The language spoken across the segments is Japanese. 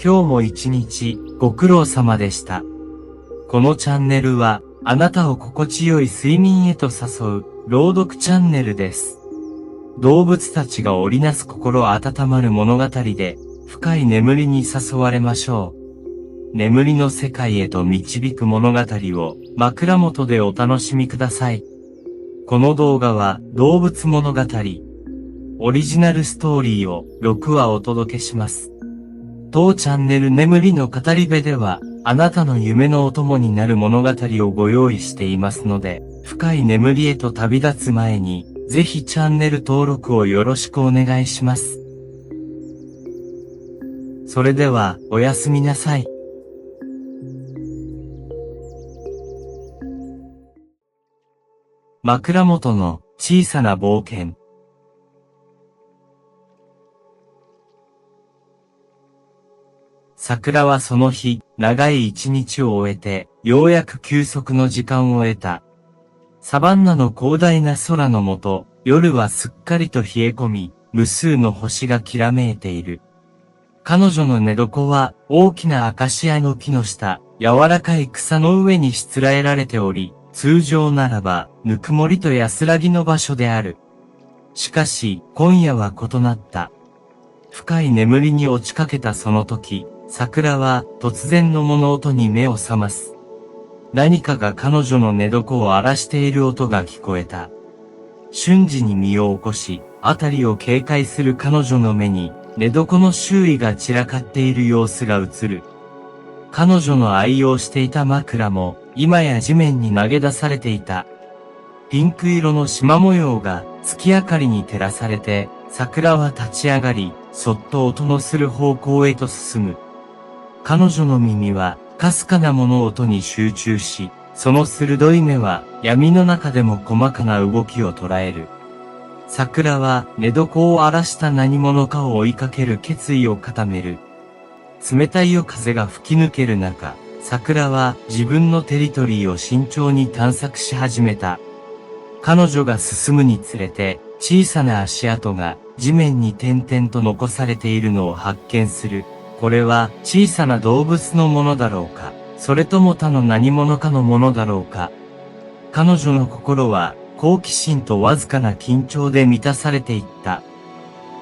今日も一日ご苦労様でした。このチャンネルはあなたを心地よい睡眠へと誘う朗読チャンネルです。動物たちが織りなす心温まる物語で深い眠りに誘われましょう。眠りの世界へと導く物語を枕元でお楽しみください。この動画は動物物語オリジナルストーリーを6話お届けします。当チャンネル眠りの語り部ではあなたの夢のお供になる物語をご用意していますので、深い眠りへと旅立つ前にぜひチャンネル登録をよろしくお願いします。それではおやすみなさい。枕元の小さな冒険。桜はその日、長い一日を終えて、ようやく休息の時間を得た。サバンナの広大な空の下、夜はすっかりと冷え込み、無数の星がきらめいている。彼女の寝床は、大きなアカシアの木の下、柔らかい草の上にしつらえられており、通常ならば、ぬくもりと安らぎの場所である。しかし、今夜は異なった。深い眠りに落ちかけたその時、桜は突然の物音に目を覚ます。何かが彼女の寝床を荒らしている音が聞こえた。瞬時に身を起こし、辺りを警戒する彼女の目に、寝床の周囲が散らかっている様子が映る。彼女の愛用していた枕も、今や地面に投げ出されていた。ピンク色の縞模様が月明かりに照らされて、桜は立ち上がり、そっと音のする方向へと進む。彼女の耳は、かすかな物音に集中し、その鋭い目は闇の中でも細かな動きを捉える。桜は寝床を荒らした何者かを追いかける決意を固める。冷たい夜風が吹き抜ける中、桜は自分のテリトリーを慎重に探索し始めた。彼女が進むにつれて、小さな足跡が地面に点々と残されているのを発見する。これは小さな動物のものだろうか、それとも他の何者かのものだろうか。彼女の心は好奇心とわずかな緊張で満たされていった。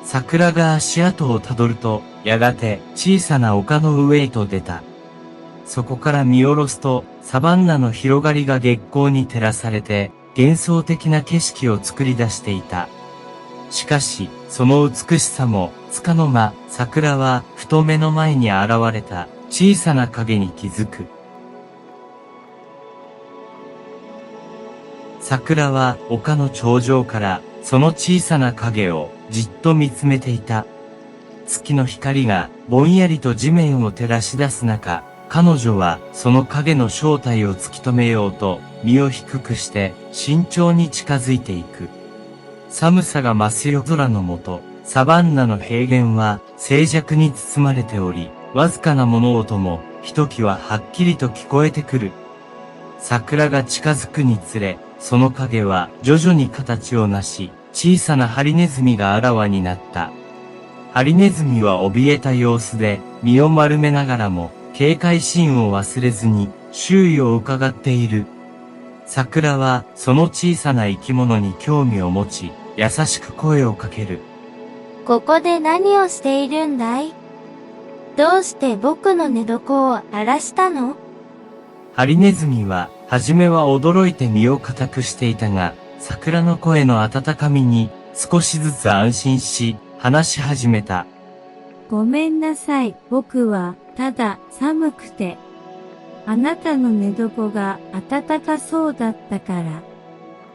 桜が足跡をたどると、やがて小さな丘の上へと出た。そこから見下ろすと、サバンナの広がりが月光に照らされて、幻想的な景色を作り出していた。しかし、その美しさも、つかの間、桜は、ふと目の前に現れた、小さな影に気づく。桜は、丘の頂上から、その小さな影を、じっと見つめていた。月の光が、ぼんやりと地面を照らし出す中、彼女は、その影の正体を突き止めようと、身を低くして、慎重に近づいていく。寒さが増す夜空の下、サバンナの平原は静寂に包まれており、わずかな物音もひときわはっきりと聞こえてくる。桜が近づくにつれ、その影は徐々に形をなし、小さなハリネズミがあらわになった。ハリネズミは怯えた様子で、身を丸めながらも、警戒心を忘れずに、周囲を伺っている。桜は、その小さな生き物に興味を持ち、優しく声をかける。ここで何をしているんだい？どうして僕の寝床を荒らしたの？ハリネズミは、はじめは驚いて身を固くしていたが、桜の声の温かみに、少しずつ安心し、話し始めた。ごめんなさい。僕は、ただ、寒くて。あなたの寝床が暖かそうだったから。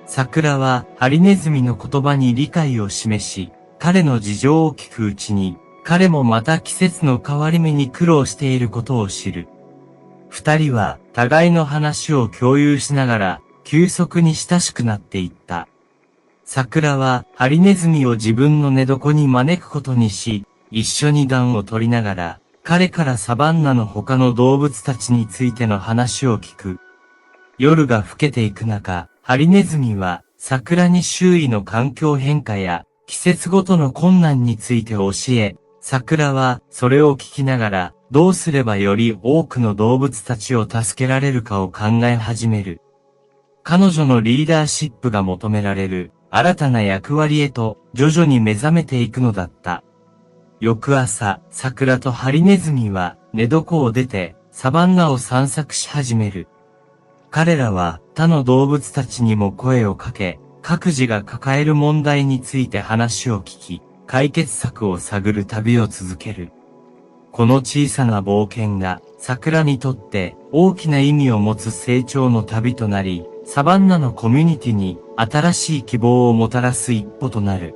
桜は、ハリネズミの言葉に理解を示し、彼の事情を聞くうちに、彼もまた季節の変わり目に苦労していることを知る。二人は、互いの話を共有しながら、急速に親しくなっていった。桜は、ハリネズミを自分の寝床に招くことにし、一緒に暖を取りながら、彼からサバンナの他の動物たちについての話を聞く。夜が更けていく中、ハリネズミは、桜に周囲の環境変化や、季節ごとの困難について教え、桜はそれを聞きながらどうすればより多くの動物たちを助けられるかを考え始める。彼女のリーダーシップが求められる新たな役割へと徐々に目覚めていくのだった。翌朝、桜とハリネズミは寝床を出てサバンナを散策し始める。彼らは他の動物たちにも声をかけ、各自が抱える問題について話を聞き、解決策を探る旅を続ける。この小さな冒険が桜にとって大きな意味を持つ成長の旅となり、サバンナのコミュニティに新しい希望をもたらす一歩となる。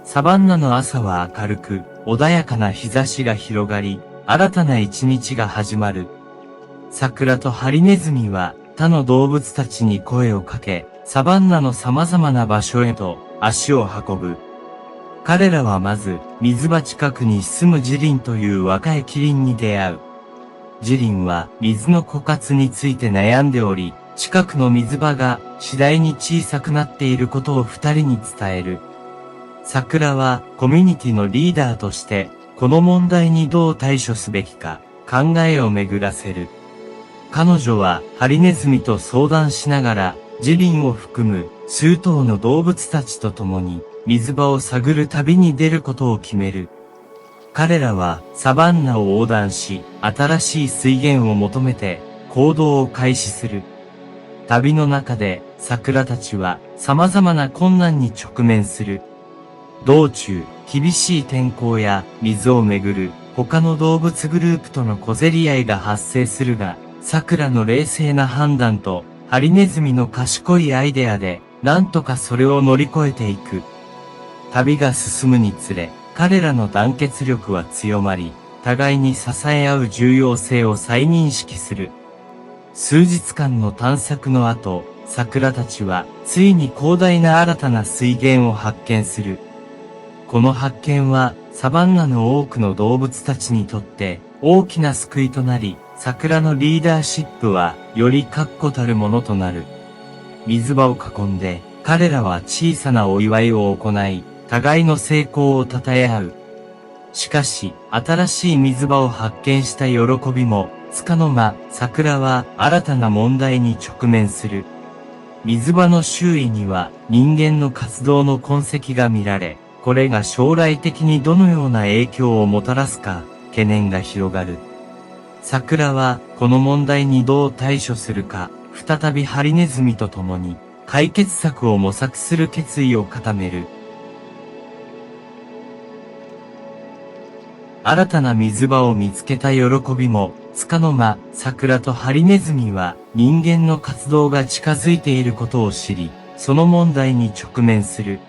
サバンナの朝は明るく、穏やかな日差しが広がり、新たな一日が始まる。桜とハリネズミは他の動物たちに声をかけ、サバンナの様々な場所へと足を運ぶ。彼らはまず、水場近くに住むジリンという若いキリンに出会う。ジリンは水の枯渇について悩んでおり、近くの水場が次第に小さくなっていることを二人に伝える。桜はコミュニティのリーダーとして、この問題にどう対処すべきか考えを巡らせる。彼女はハリネズミと相談しながら、ジリンを含む数頭の動物たちと共に水場を探る旅に出ることを決める。彼らはサバンナを横断し、新しい水源を求めて行動を開始する。旅の中で桜たちは様々な困難に直面する。道中、厳しい天候や水をめぐる他の動物グループとの小競り合いが発生するが、桜の冷静な判断とハリネズミの賢いアイデアで、なんとかそれを乗り越えていく。旅が進むにつれ、彼らの団結力は強まり、互いに支え合う重要性を再認識する。数日間の探索の後、桜たちはついに広大な新たな水源を発見する。この発見はサバンナの多くの動物たちにとって大きな救いとなり、桜のリーダーシップはより確固たるものとなる。水場を囲んで彼らは小さなお祝いを行い、互いの成功を称え合う。しかし、新しい水場を発見した喜びも束の間、桜は新たな問題に直面する。水場の周囲には人間の活動の痕跡が見られ、これが将来的にどのような影響をもたらすか、懸念が広がる。桜は、この問題にどう対処するか、再びハリネズミと共に、解決策を模索する決意を固める。新たな水場を見つけた喜びも、束の間、桜とハリネズミは、人間の活動が近づいていることを知り、その問題に直面する。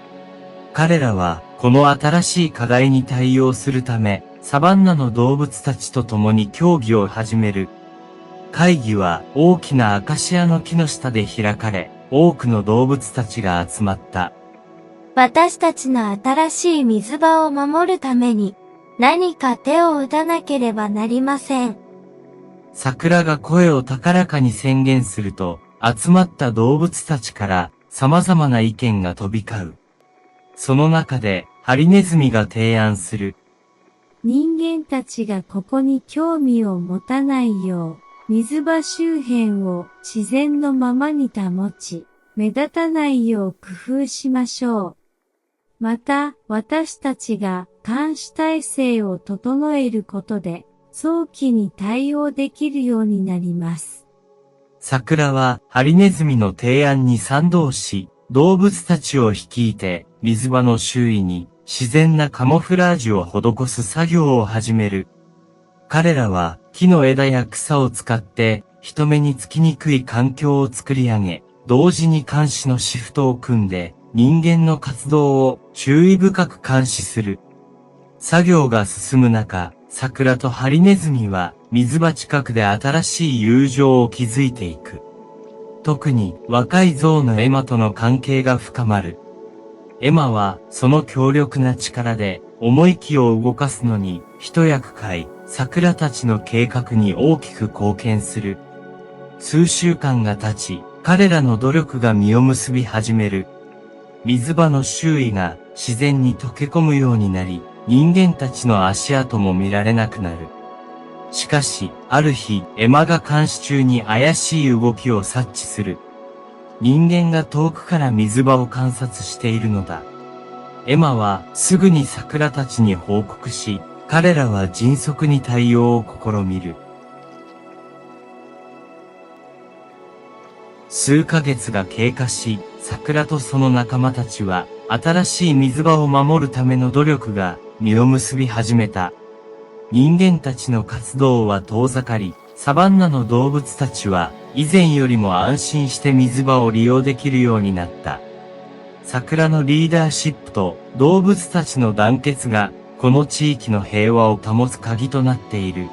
彼らは、この新しい課題に対応するため、サバンナの動物たちと共に協議を始める。会議は大きなアカシアの木の下で開かれ、多くの動物たちが集まった。私たちの新しい水場を守るために、何か手を打たなければなりません。桜が声を高らかに宣言すると、集まった動物たちから様々な意見が飛び交う。その中で、ハリネズミが提案する。人間たちがここに興味を持たないよう、水場周辺を自然のままに保ち、目立たないよう工夫しましょう。また、私たちが監視体制を整えることで、早期に対応できるようになります。桜はハリネズミの提案に賛同し、動物たちを率いて水場の周囲に自然なカモフラージュを施す作業を始める。彼らは木の枝や草を使って人目につきにくい環境を作り上げ、同時に監視のシフトを組んで人間の活動を注意深く監視する。作業が進む中、桜とハリネズミは水場近くで新しい友情を築いていく。特に若い象のエマとの関係が深まる。エマはその強力な力で重い木を動かすのに一役買い、桜たちの計画に大きく貢献する。数週間が経ち、彼らの努力が実を結び始める。水場の周囲が自然に溶け込むようになり、人間たちの足跡も見られなくなる。しかし、ある日、エマが監視中に怪しい動きを察知する。人間が遠くから水場を観察しているのだ。エマはすぐに桜たちに報告し、彼らは迅速に対応を試みる。数ヶ月が経過し、桜とその仲間たちは、新しい水場を守るための努力が実を結び始めた。人間たちの活動は遠ざかり、サバンナの動物たちは、以前よりも安心して水場を利用できるようになった。桜のリーダーシップと動物たちの団結が、この地域の平和を保つ鍵となっている。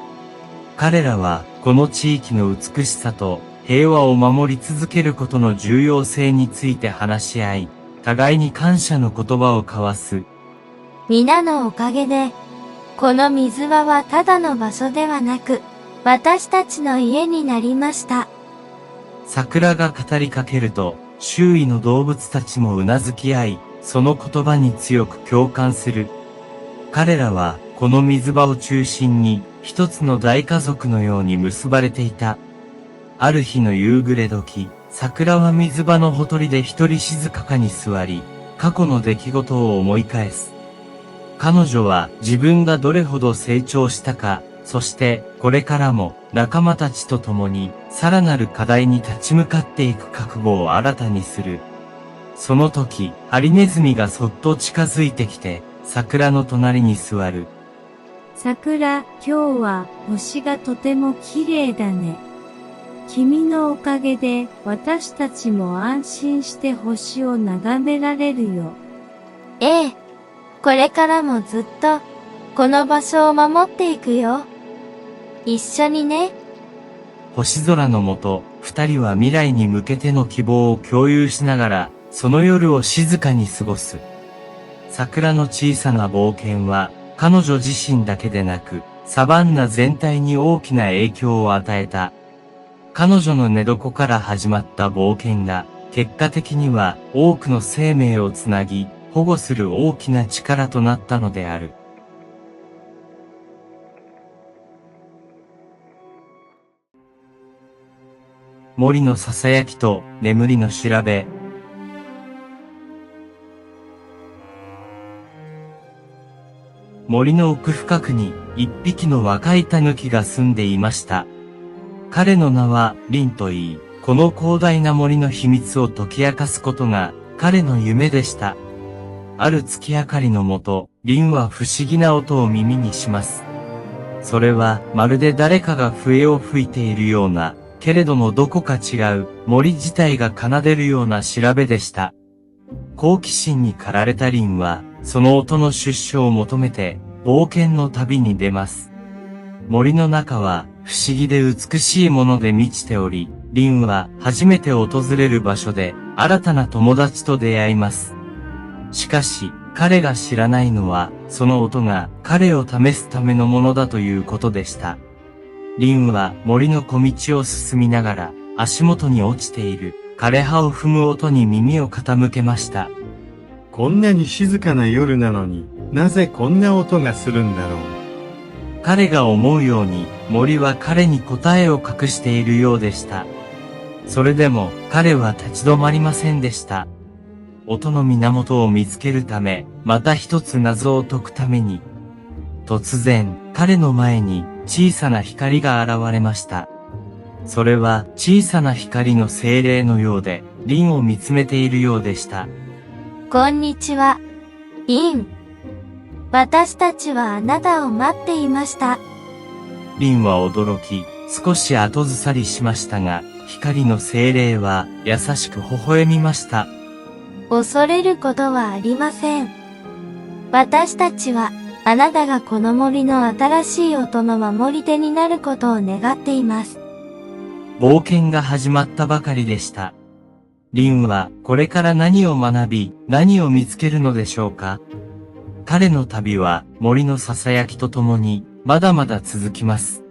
彼らは、この地域の美しさと平和を守り続けることの重要性について話し合い、互いに感謝の言葉を交わす。皆のおかげで、この水場はただの場所ではなく、私たちの家になりました。桜が語りかけると、周囲の動物たちもうなずき合い、その言葉に強く共感する。彼らは、この水場を中心に、一つの大家族のように結ばれていた。ある日の夕暮れ時、桜は水場のほとりで一人静かに座り、過去の出来事を思い返す。彼女は自分がどれほど成長したか、そしてこれからも仲間たちと共にさらなる課題に立ち向かっていく覚悟を新たにする。その時、ハリネズミがそっと近づいてきて、桜の隣に座る。桜、今日は星がとても綺麗だね。君のおかげで私たちも安心して星を眺められるよ。ええ。これからもずっと、この場所を守っていくよ。一緒にね。星空の下、二人は未来に向けての希望を共有しながら、その夜を静かに過ごす。桜の小さな冒険は、彼女自身だけでなく、サバンナ全体に大きな影響を与えた。彼女の寝床から始まった冒険が、結果的には多くの生命をつなぎ、保護する大きな力となったのである。森のささやきと眠りの調べ。森の奥深くに一匹の若いタヌキが住んでいました。彼の名はリンといい、この広大な森の秘密を解き明かすことが彼の夢でした。ある月明かりのもと、リンは不思議な音を耳にします。それはまるで誰かが笛を吹いているような、けれどもどこか違う森自体が奏でるような調べでした。好奇心に駆られたリンは、その音の出所を求めて冒険の旅に出ます。森の中は不思議で美しいもので満ちており、リンは初めて訪れる場所で新たな友達と出会います。しかし、彼が知らないのは、その音が彼を試すためのものだということでした。リンは森の小道を進みながら、足元に落ちている枯葉を踏む音に耳を傾けました。こんなに静かな夜なのになぜこんな音がするんだろう。彼が思うように森は彼に答えを隠しているようでした。それでも彼は立ち止まりませんでした。音の源を見つけるため、また一つ謎を解くために。突然、彼の前に小さな光が現れました。それは小さな光の精霊のようで、リンを見つめているようでした。こんにちは。リン。私たちはあなたを待っていました。リンは驚き、少し後ずさりしましたが、光の精霊は優しく微笑みました。恐れることはありません。私たちは、あなたがこの森の新しい音の守り手になることを願っています。冒険が始まったばかりでした。リンはこれから何を学び、何を見つけるのでしょうか。彼の旅は森のささやきとともにまだまだ続きます。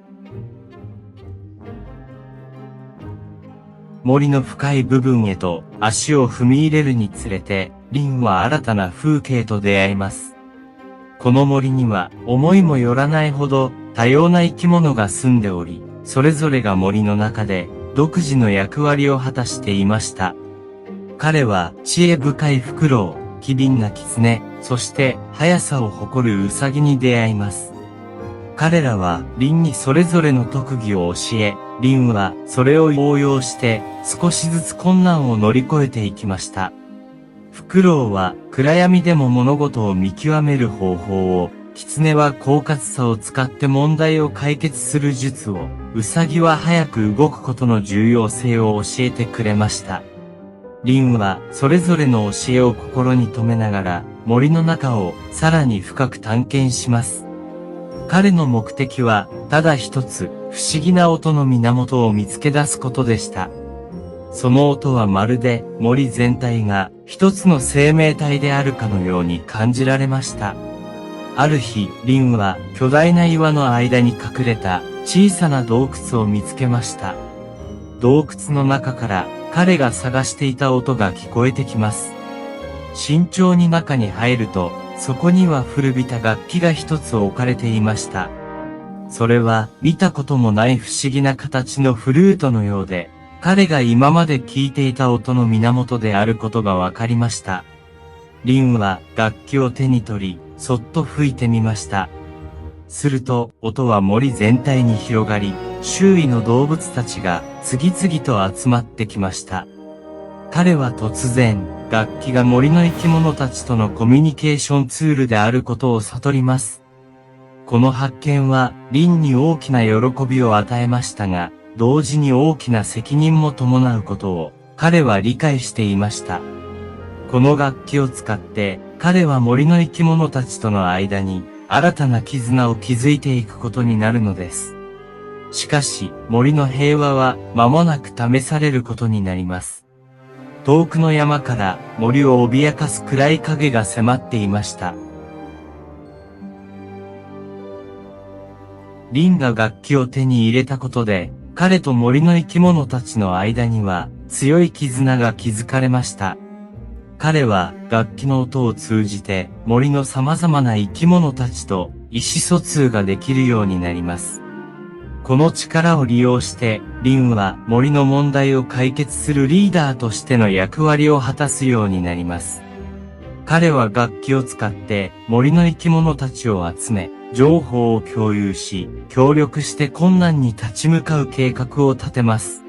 森の深い部分へと足を踏み入れるにつれて、リンは新たな風景と出会います。この森には思いもよらないほど多様な生き物が住んでおり、それぞれが森の中で独自の役割を果たしていました。彼は知恵深いフクロウ、機敏なキツネ、そして速さを誇るウサギに出会います。彼らはリンにそれぞれの特技を教え、リンはそれを応用して少しずつ困難を乗り越えていきました。フクロウは暗闇でも物事を見極める方法を、キツネは狡猾さを使って問題を解決する術を、ウサギは早く動くことの重要性を教えてくれました。リンはそれぞれの教えを心に留めながら森の中をさらに深く探検します。彼の目的はただ一つ不思議な音の源を見つけ出すことでした。その音はまるで森全体が一つの生命体であるかのように感じられました。ある日、リンは巨大な岩の間に隠れた小さな洞窟を見つけました。洞窟の中から彼が探していた音が聞こえてきます。慎重に中に入ると、そこには古びた楽器が一つ置かれていました。それは見たこともない不思議な形のフルートのようで、彼が今まで聞いていた音の源であることがわかりました。リンは楽器を手に取り、そっと吹いてみました。すると、音は森全体に広がり、周囲の動物たちが次々と集まってきました。彼は突然、楽器が森の生き物たちとのコミュニケーションツールであることを悟ります。この発見は、リンに大きな喜びを与えましたが、同時に大きな責任も伴うことを彼は理解していました。この楽器を使って彼は森の生き物たちとの間に新たな絆を築いていくことになるのです。しかし森の平和は間もなく試されることになります。遠くの山から森を脅かす暗い影が迫っていました。リンが楽器を手に入れたことで彼と森の生き物たちの間には強い絆が築かれました。彼は楽器の音を通じて森の様々な生き物たちと意思疎通ができるようになります。この力を利用してリンは森の問題を解決するリーダーとしての役割を果たすようになります。彼は楽器を使って森の生き物たちを集め、情報を共有し、協力して困難に立ち向かう計画を立てます。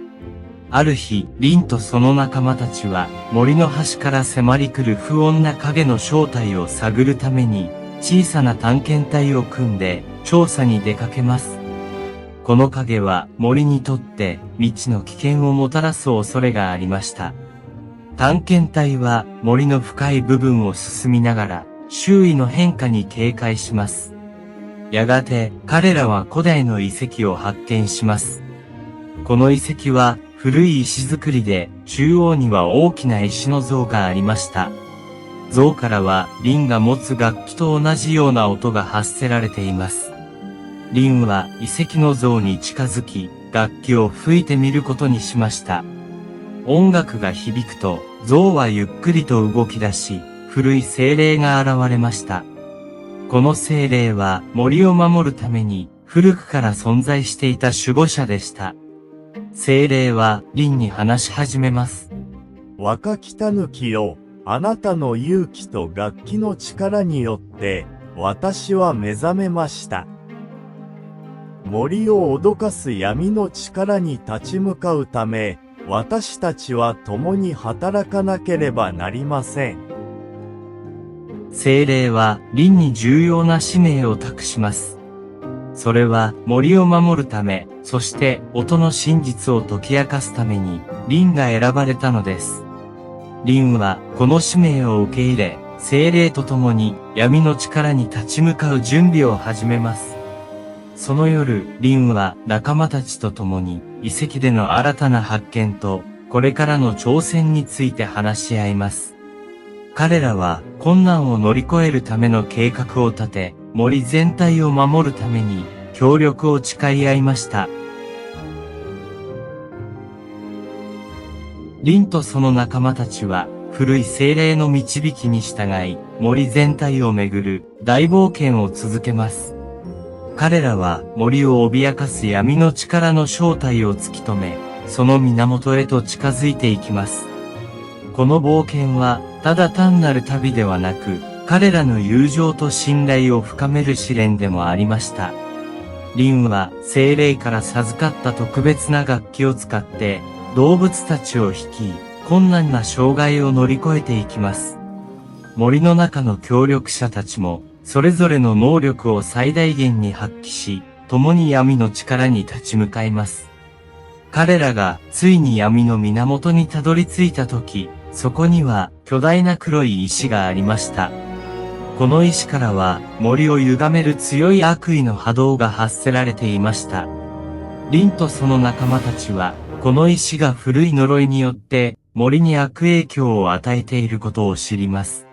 ある日、リンとその仲間たちは森の端から迫り来る不穏な影の正体を探るために小さな探検隊を組んで調査に出かけます。この影は森にとって未知の危険をもたらす恐れがありました。探検隊は森の深い部分を進みながら周囲の変化に警戒します。やがて彼らは古代の遺跡を発見します。この遺跡は古い石造りで中央には大きな石の像がありました。像からはリンが持つ楽器と同じような音が発せられています。リンは遺跡の像に近づき楽器を吹いてみることにしました。音楽が響くと像はゆっくりと動き出し古い精霊が現れました。この精霊は森を守るために古くから存在していた守護者でした。精霊はリンに話し始めます。若き狸よ、あなたの勇気と楽器の力によって私は目覚めました。森を脅かす闇の力に立ち向かうため、私たちは共に働かなければなりません。精霊はリンに重要な使命を託します。それは森を守るため、そして音の真実を解き明かすためにリンが選ばれたのです。リンはこの使命を受け入れ、精霊と共に闇の力に立ち向かう準備を始めます。その夜、リンは仲間たちと共に遺跡での新たな発見とこれからの挑戦について話し合います。彼らは困難を乗り越えるための計画を立て、森全体を守るために協力を誓い合いました。リンとその仲間たちは古い精霊の導きに従い、森全体をめぐる大冒険を続けます。彼らは森を脅かす闇の力の正体を突き止め、その源へと近づいていきます。この冒険は、ただ単なる旅ではなく、彼らの友情と信頼を深める試練でもありました。リンは精霊から授かった特別な楽器を使って、動物たちを率い、困難な障害を乗り越えていきます。森の中の協力者たちも、それぞれの能力を最大限に発揮し、共に闇の力に立ち向かいます。彼らがついに闇の源にたどり着いたとき、そこには巨大な黒い石がありました。この石からは森を歪める強い悪意の波動が発せられていました。リンとその仲間たちは、この石が古い呪いによって森に悪影響を与えていることを知ります。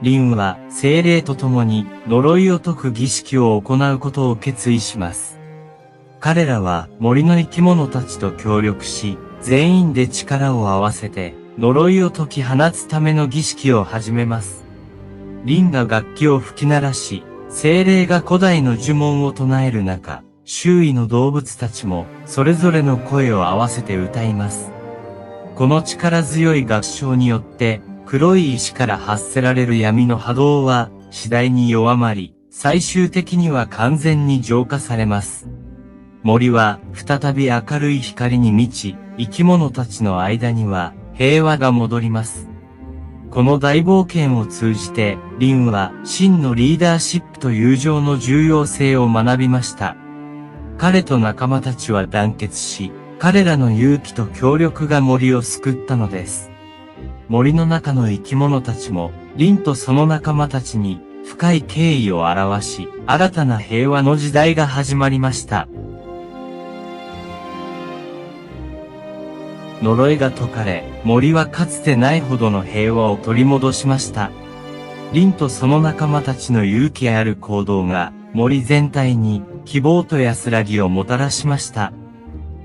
リンは精霊と共に呪いを解く儀式を行うことを決意します。彼らは森の生き物たちと協力し、全員で力を合わせて呪いを解き放つための儀式を始めます。リンが楽器を吹き鳴らし、精霊が古代の呪文を唱える中、周囲の動物たちもそれぞれの声を合わせて歌います。この力強い合唱によって、黒い石から発せられる闇の波動は次第に弱まり、最終的には完全に浄化されます。森は再び明るい光に満ち、生き物たちの間には平和が戻ります。この大冒険を通じて、リンは真のリーダーシップと友情の重要性を学びました。彼と仲間たちは団結し、彼らの勇気と協力が森を救ったのです。森の中の生き物たちも、リンとその仲間たちに深い敬意を表し、新たな平和の時代が始まりました。呪いが解かれ、森はかつてないほどの平和を取り戻しました。リンとその仲間たちの勇気ある行動が、森全体に希望と安らぎをもたらしました。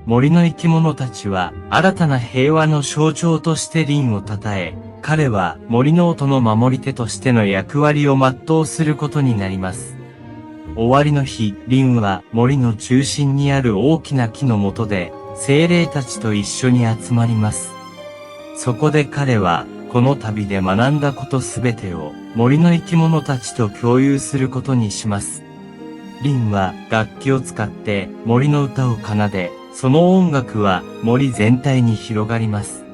森の生き物たちは、新たな平和の象徴としてリンを称え、彼は森の音の守り手としての役割を全うすることになります。終わりの日、リンは森の中心にある大きな木の下で、精霊たちと一緒に集まります。そこで彼は、この旅で学んだことすべてを森の生き物たちと共有することにします。リンは楽器を使って森の歌を奏で、その音楽は森全体に広がります。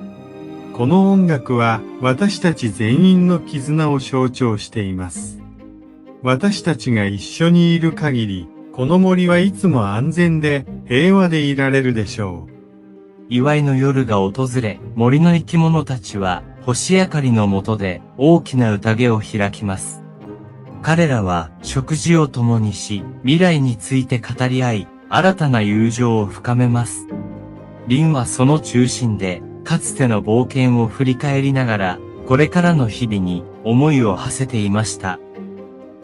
この音楽は私たち全員の絆を象徴しています。私たちが一緒にいる限り、この森はいつも安全で平和でいられるでしょう。祝いの夜が訪れ、森の生き物たちは星明かりの下で大きな宴を開きます。彼らは食事を共にし、未来について語り合い、新たな友情を深めます。リンはその中心で、かつての冒険を振り返りながら、これからの日々に思いを馳せていました。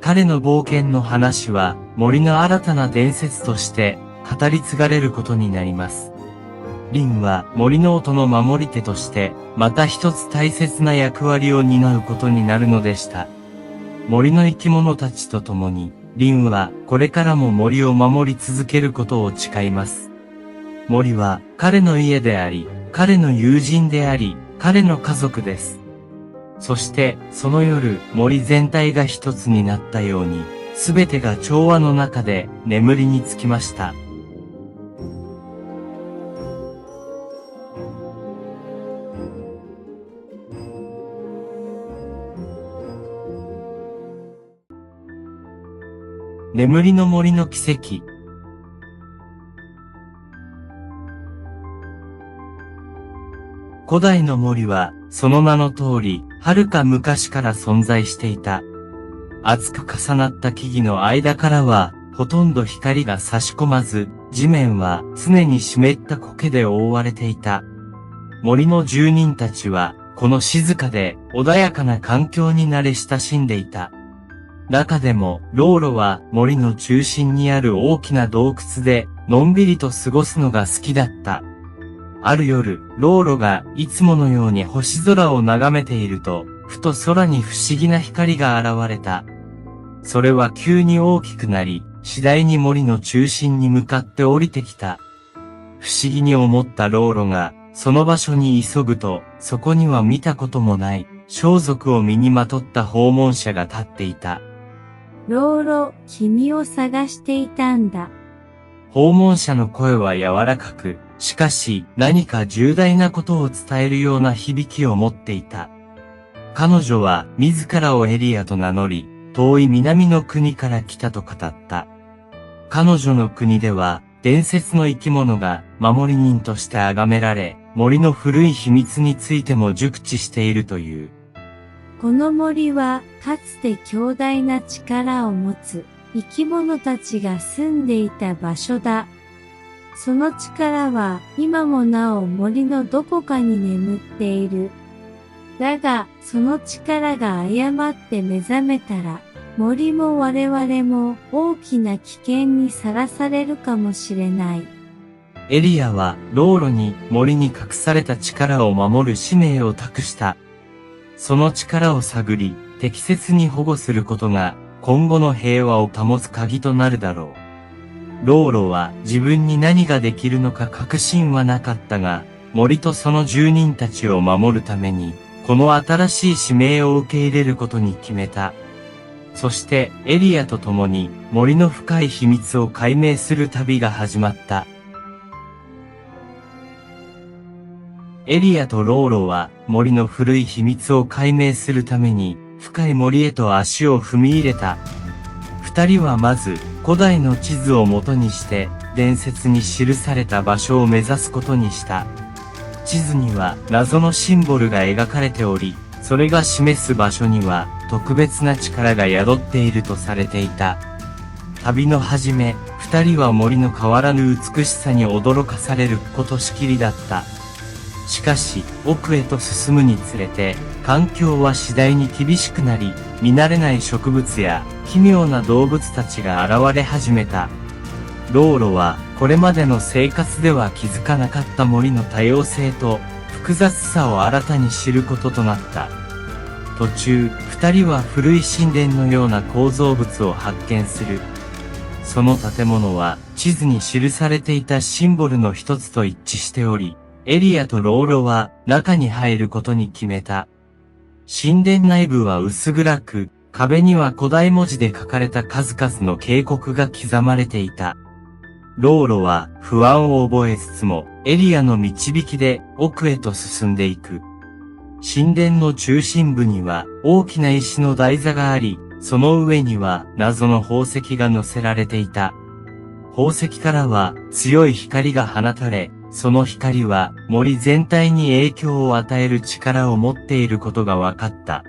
彼の冒険の話は、森の新たな伝説として語り継がれることになります。リンは森の音の守り手として、また一つ大切な役割を担うことになるのでした。森の生き物たちと共に、リンはこれからも森を守り続けることを誓います。森は彼の家であり、彼の友人であり、彼の家族です。そしてその夜、森全体が一つになったように、すべてが調和の中で眠りにつきました。眠りの森の奇跡。古代の森は、その名の通り、遥か昔から存在していた。厚く重なった木々の間からは、ほとんど光が差し込まず、地面は常に湿った苔で覆われていた。森の住人たちは、この静かで穏やかな環境に慣れ親しんでいた。中でも、ローロは森の中心にある大きな洞窟で、のんびりと過ごすのが好きだった。ある夜、ローロがいつものように星空を眺めていると、ふと空に不思議な光が現れた。それは急に大きくなり、次第に森の中心に向かって降りてきた。不思議に思ったローロが、その場所に急ぐと、そこには見たこともない、装束を身にまとった訪問者が立っていた。ローロ、君を探していたんだ。訪問者の声は柔らかく、しかし何か重大なことを伝えるような響きを持っていた。彼女は自らをエリアと名乗り、遠い南の国から来たと語った。彼女の国では、伝説の生き物が守り人として崇められ、森の古い秘密についても熟知しているという。この森は、かつて強大な力を持つ生き物たちが住んでいた場所だ。その力は今もなお森のどこかに眠っている。だが、その力が誤って目覚めたら、森も我々も大きな危険にさらされるかもしれない。エリアはローロに森に隠された力を守る使命を託した。その力を探り、適切に保護することが今後の平和を保つ鍵となるだろう。ローロは自分に何ができるのか確信はなかったが、森とその住人たちを守るために、この新しい使命を受け入れることに決めた。そしてエリアと共に森の深い秘密を解明する旅が始まった。エリアとローロは森の古い秘密を解明するために深い森へと足を踏み入れた。二人はまず古代の地図を元にして伝説に記された場所を目指すことにした。地図には謎のシンボルが描かれており、それが示す場所には特別な力が宿っているとされていた。旅の始め、二人は森の変わらぬ美しさに驚かされることしきりだった。しかし、奥へと進むにつれて、環境は次第に厳しくなり、見慣れない植物や奇妙な動物たちが現れ始めた。ローロは、これまでの生活では気づかなかった森の多様性と複雑さを新たに知ることとなった。途中、二人は古い神殿のような構造物を発見する。その建物は地図に記されていたシンボルの一つと一致しており、エリアとローロは中に入ることに決めた。神殿内部は薄暗く、壁には古代文字で書かれた数々の警告が刻まれていた。ローロは不安を覚えつつも、エリアの導きで奥へと進んでいく。神殿の中心部には大きな石の台座があり、その上には謎の宝石が乗せられていた。宝石からは強い光が放たれ、その光は森全体に影響を与える力を持っていることが分かった。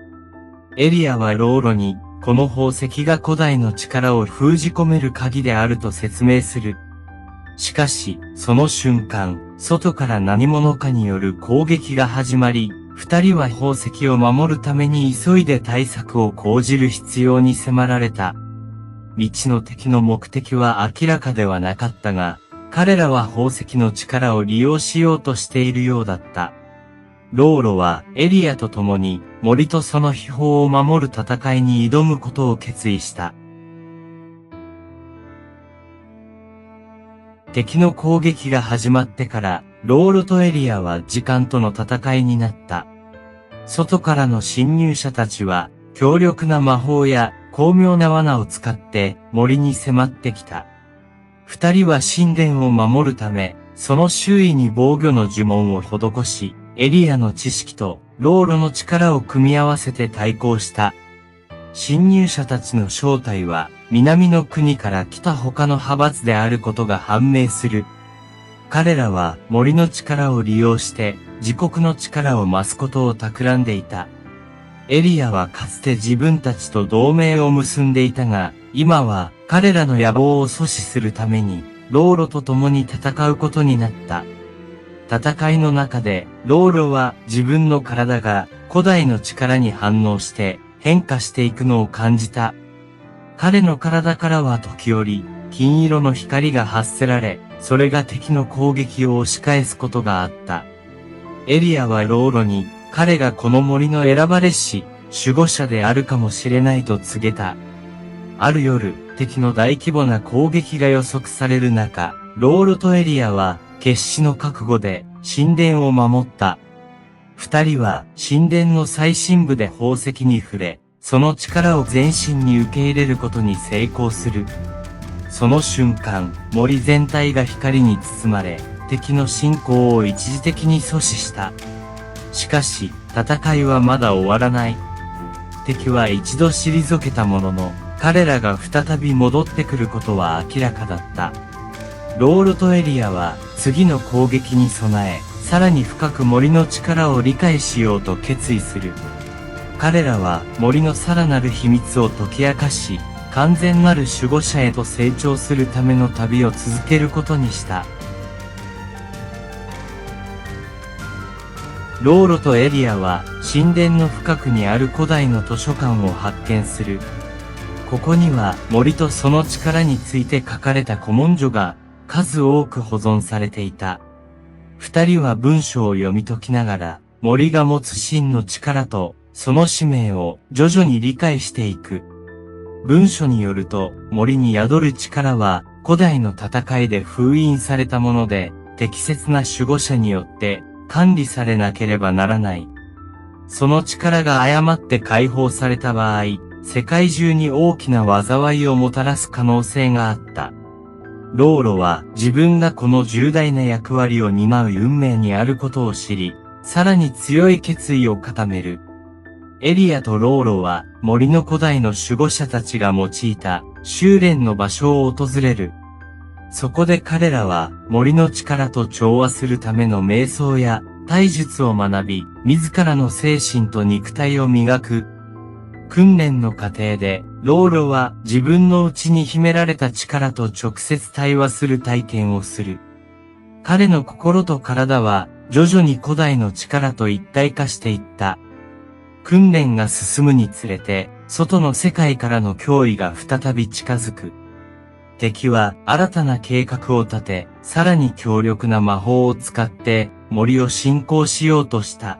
エリアはローロに、この宝石が古代の力を封じ込める鍵であると説明する。しかし、その瞬間、外から何者かによる攻撃が始まり、二人は宝石を守るために急いで対策を講じる必要に迫られた。未知の敵の目的は明らかではなかったが、彼らは宝石の力を利用しようとしているようだった。ローロはエリアと共に森とその秘宝を守る戦いに挑むことを決意した。敵の攻撃が始まってから、ローロとエリアは時間との戦いになった。外からの侵入者たちは、強力な魔法や巧妙な罠を使って森に迫ってきた。二人は神殿を守るため、その周囲に防御の呪文を施し、エリアの知識とローロの力を組み合わせて対抗した。侵入者たちの正体は、南の国から来た他の派閥であることが判明する。彼らは森の力を利用して自国の力を増すことを企んでいた。エリアはかつて自分たちと同盟を結んでいたが、今は彼らの野望を阻止するために、ローロと共に戦うことになった。戦いの中で、ローロは自分の体が古代の力に反応して変化していくのを感じた。彼の体からは時折、金色の光が発せられ、それが敵の攻撃を押し返すことがあった。エリアはローロに、彼がこの森の選ばれし守護者であるかもしれないと告げた。ある夜、敵の大規模な攻撃が予測される中、ローロとエリアは決死の覚悟で神殿を守った。二人は神殿の最深部で宝石に触れ、その力を全身に受け入れることに成功する。その瞬間、森全体が光に包まれ、敵の侵攻を一時的に阻止した。しかし、戦いはまだ終わらない。敵は一度退けたものの、彼らが再び戻ってくることは明らかだった。ローロとエリアは次の攻撃に備え、さらに深く森の力を理解しようと決意する。彼らは森のさらなる秘密を解き明かし、完全なる守護者へと成長するための旅を続けることにした。ローロとエリアは神殿の深くにある古代の図書館を発見する。ここには森とその力について書かれた古文書が数多く保存されていた。二人は文章を読み解きながら森が持つ真の力とその使命を徐々に理解していく。文書によると森に宿る力は古代の戦いで封印されたもので適切な守護者によって管理されなければならない。その力が誤って解放された場合、世界中に大きな災いをもたらす可能性があった。ローロは自分がこの重大な役割を担う運命にあることを知り、さらに強い決意を固める。エリアとローロは森の古代の守護者たちが用いた修練の場所を訪れる。そこで彼らは森の力と調和するための瞑想や体術を学び、自らの精神と肉体を磨く。訓練の過程で、ローロは自分の内に秘められた力と直接対話する体験をする。彼の心と体は徐々に古代の力と一体化していった。訓練が進むにつれて、外の世界からの脅威が再び近づく。敵は新たな計画を立て、さらに強力な魔法を使って森を侵攻しようとした。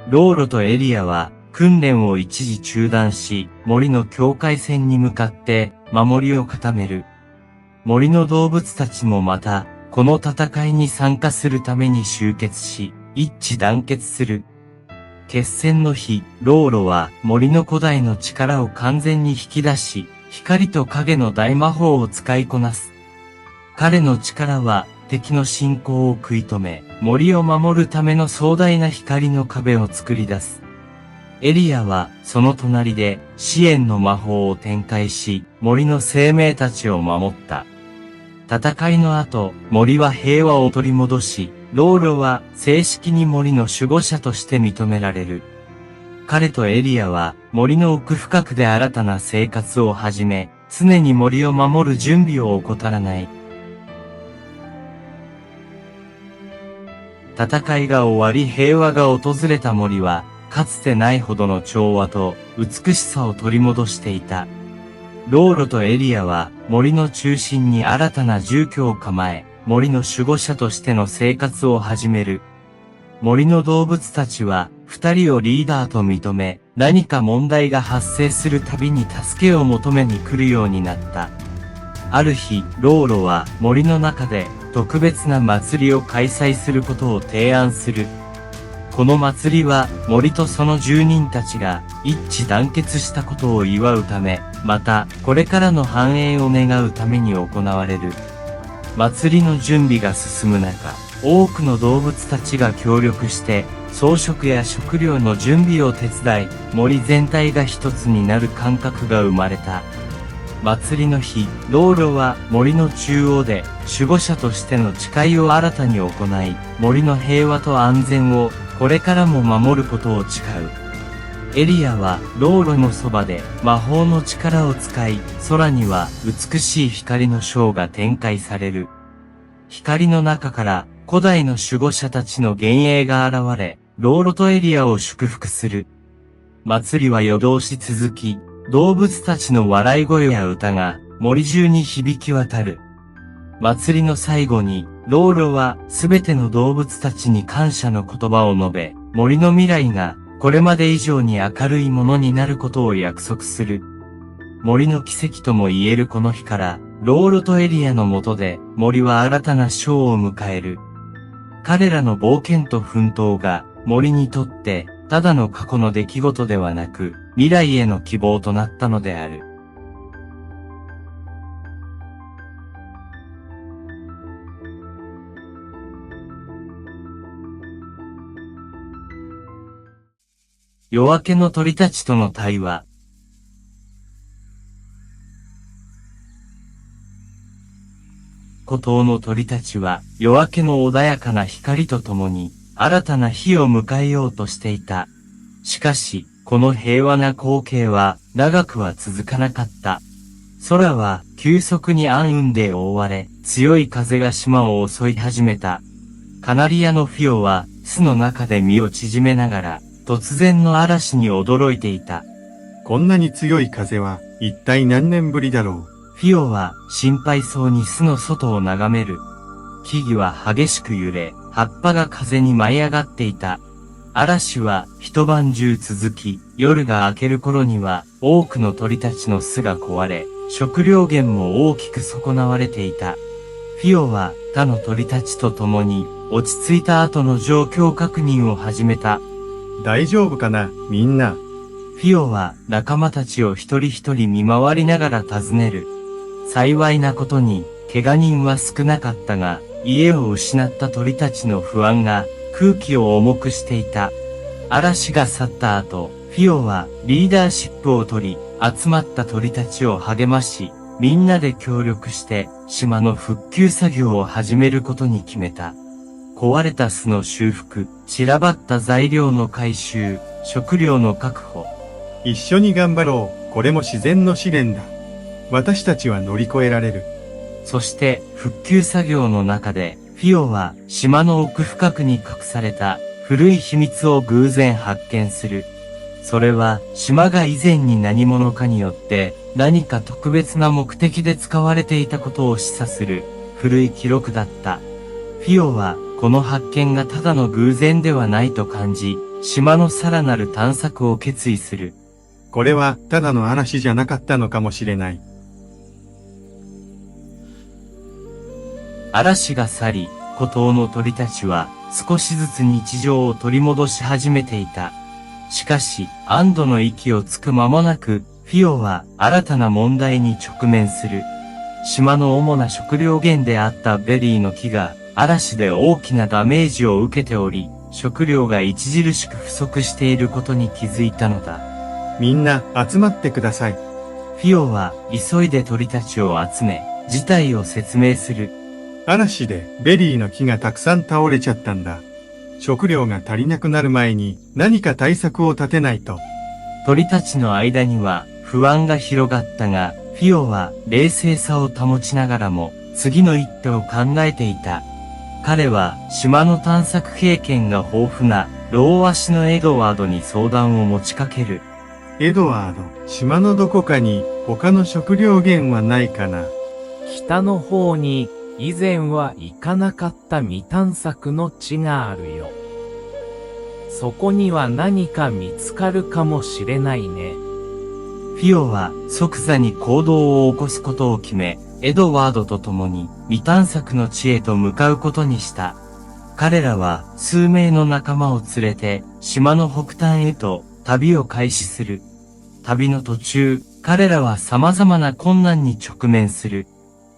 ローロとエリアは訓練を一時中断し、森の境界線に向かって守りを固める。森の動物たちもまた、この戦いに参加するために集結し、一致団結する。決戦の日、ローロは森の古代の力を完全に引き出し、光と影の大魔法を使いこなす。彼の力は敵の侵攻を食い止め、森を守るための壮大な光の壁を作り出す。エリアはその隣で支援の魔法を展開し、森の生命たちを守った。戦いの後、森は平和を取り戻し、ローロは正式に森の守護者として認められる。彼とエリアは森の奥深くで新たな生活を始め、常に森を守る準備を怠らない。戦いが終わり平和が訪れた森は、かつてないほどの調和と美しさを取り戻していた。ローロとエリアは森の中心に新たな住居を構え、森の守護者としての生活を始める。森の動物たちは二人をリーダーと認め、何か問題が発生するたびに助けを求めに来るようになった。ある日、ローロは森の中で特別な祭りを開催することを提案する。この祭りは森とその住人たちが一致団結したことを祝うため、またこれからの繁栄を願うために行われる。祭りの準備が進む中、多くの動物たちが協力して、装飾や食料の準備を手伝い、森全体が一つになる感覚が生まれた。祭りの日、ローロは森の中央で守護者としての誓いを新たに行い、森の平和と安全をこれからも守ることを誓う。エリアはローロのそばで魔法の力を使い、空には美しい光のショーが展開される。光の中から古代の守護者たちの幻影が現れ、ローロとエリアを祝福する。祭りは夜通し続き、動物たちの笑い声や歌が森中に響き渡る。祭りの最後に、ローロはすべての動物たちに感謝の言葉を述べ、森の未来がこれまで以上に明るいものになることを約束する。森の奇跡とも言えるこの日から、ローロトエリアの下で森は新たな章を迎える。彼らの冒険と奮闘が森にとってただの過去の出来事ではなく未来への希望となったのである。夜明けの鳥たちとの対話。孤島の鳥たちは夜明けの穏やかな光とともに新たな日を迎えようとしていた。しかし、この平和な光景は長くは続かなかった。空は急速に暗雲で覆われ、強い風が島を襲い始めた。カナリアのフィオは巣の中で身を縮めながら突然の嵐に驚いていた。こんなに強い風は一体何年ぶりだろう。フィオは心配そうに巣の外を眺める。木々は激しく揺れ、葉っぱが風に舞い上がっていた。嵐は一晩中続き、夜が明ける頃には多くの鳥たちの巣が壊れ、食料源も大きく損なわれていた。フィオは他の鳥たちと共に落ち着いた後の状況確認を始めた。大丈夫かな、みんな。フィオは仲間たちを一人一人見回りながら尋ねる。幸いなことに、怪我人は少なかったが、家を失った鳥たちの不安が空気を重くしていた。嵐が去った後、フィオはリーダーシップを取り、集まった鳥たちを励まし、みんなで協力して島の復旧作業を始めることに決めた。壊れた巣の修復、散らばった材料の回収、食料の確保。一緒に頑張ろう。これも自然の試練だ。私たちは乗り越えられる。そして復旧作業の中でフィオは島の奥深くに隠された古い秘密を偶然発見する。それは島が以前に何者かによって何か特別な目的で使われていたことを示唆する古い記録だった。フィオはこの発見がただの偶然ではないと感じ、島のさらなる探索を決意する。これはただの嵐じゃなかったのかもしれない。嵐が去り、孤島の鳥たちは少しずつ日常を取り戻し始めていた。しかし、安堵の息をつく間もなく、フィオは新たな問題に直面する。島の主な食料源であったベリーの木が嵐で大きなダメージを受けており、食料が著しく不足していることに気づいたのだ。みんな集まってください。フィオは急いで鳥たちを集め、事態を説明する。嵐でベリーの木がたくさん倒れちゃったんだ。食料が足りなくなる前に何か対策を立てないと。鳥たちの間には不安が広がったが、フィオは冷静さを保ちながらも次の一手を考えていた。彼は島の探索経験が豊富な老足のエドワードに相談を持ちかける。エドワード、島のどこかに他の食料源はないかな。北の方に以前は行かなかった未探索の地があるよ。そこには何か見つかるかもしれないね。フィオは即座に行動を起こすことを決め、エドワードと共に未探索の地へと向かうことにした。彼らは数名の仲間を連れて島の北端へと旅を開始する。旅の途中、彼らは様々な困難に直面する。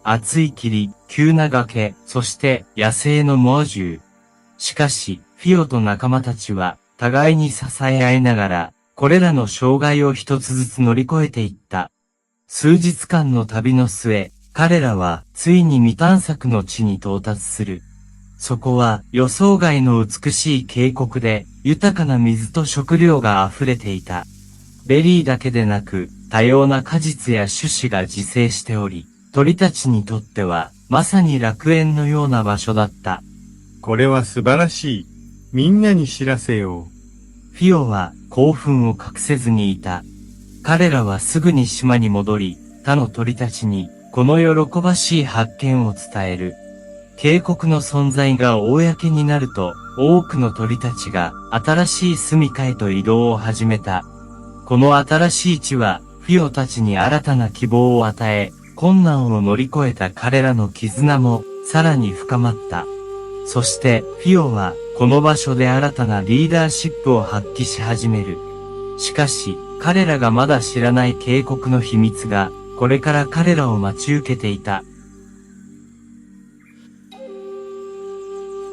厚い霧、急な崖、そして野生の猛獣。しかし、フィオと仲間たちは互いに支え合いながら、これらの障害を一つずつ乗り越えていった。数日間の旅の末、彼らはついに未探索の地に到達する。そこは予想外の美しい渓谷で、豊かな水と食料が溢れていた。ベリーだけでなく、多様な果実や種子が自生しており、鳥たちにとっては、まさに楽園のような場所だった。これは素晴らしい。みんなに知らせよう。フィオは興奮を隠せずにいた。彼らはすぐに島に戻り、他の鳥たちにこの喜ばしい発見を伝える。渓谷の存在が公になると、多くの鳥たちが新しい住処へと移動を始めた。この新しい地は、フィオたちに新たな希望を与え、困難を乗り越えた彼らの絆もさらに深まった。そして、フィオは、この場所で新たなリーダーシップを発揮し始める。しかし、彼らがまだ知らない渓谷の秘密が、これから彼らを待ち受けていた。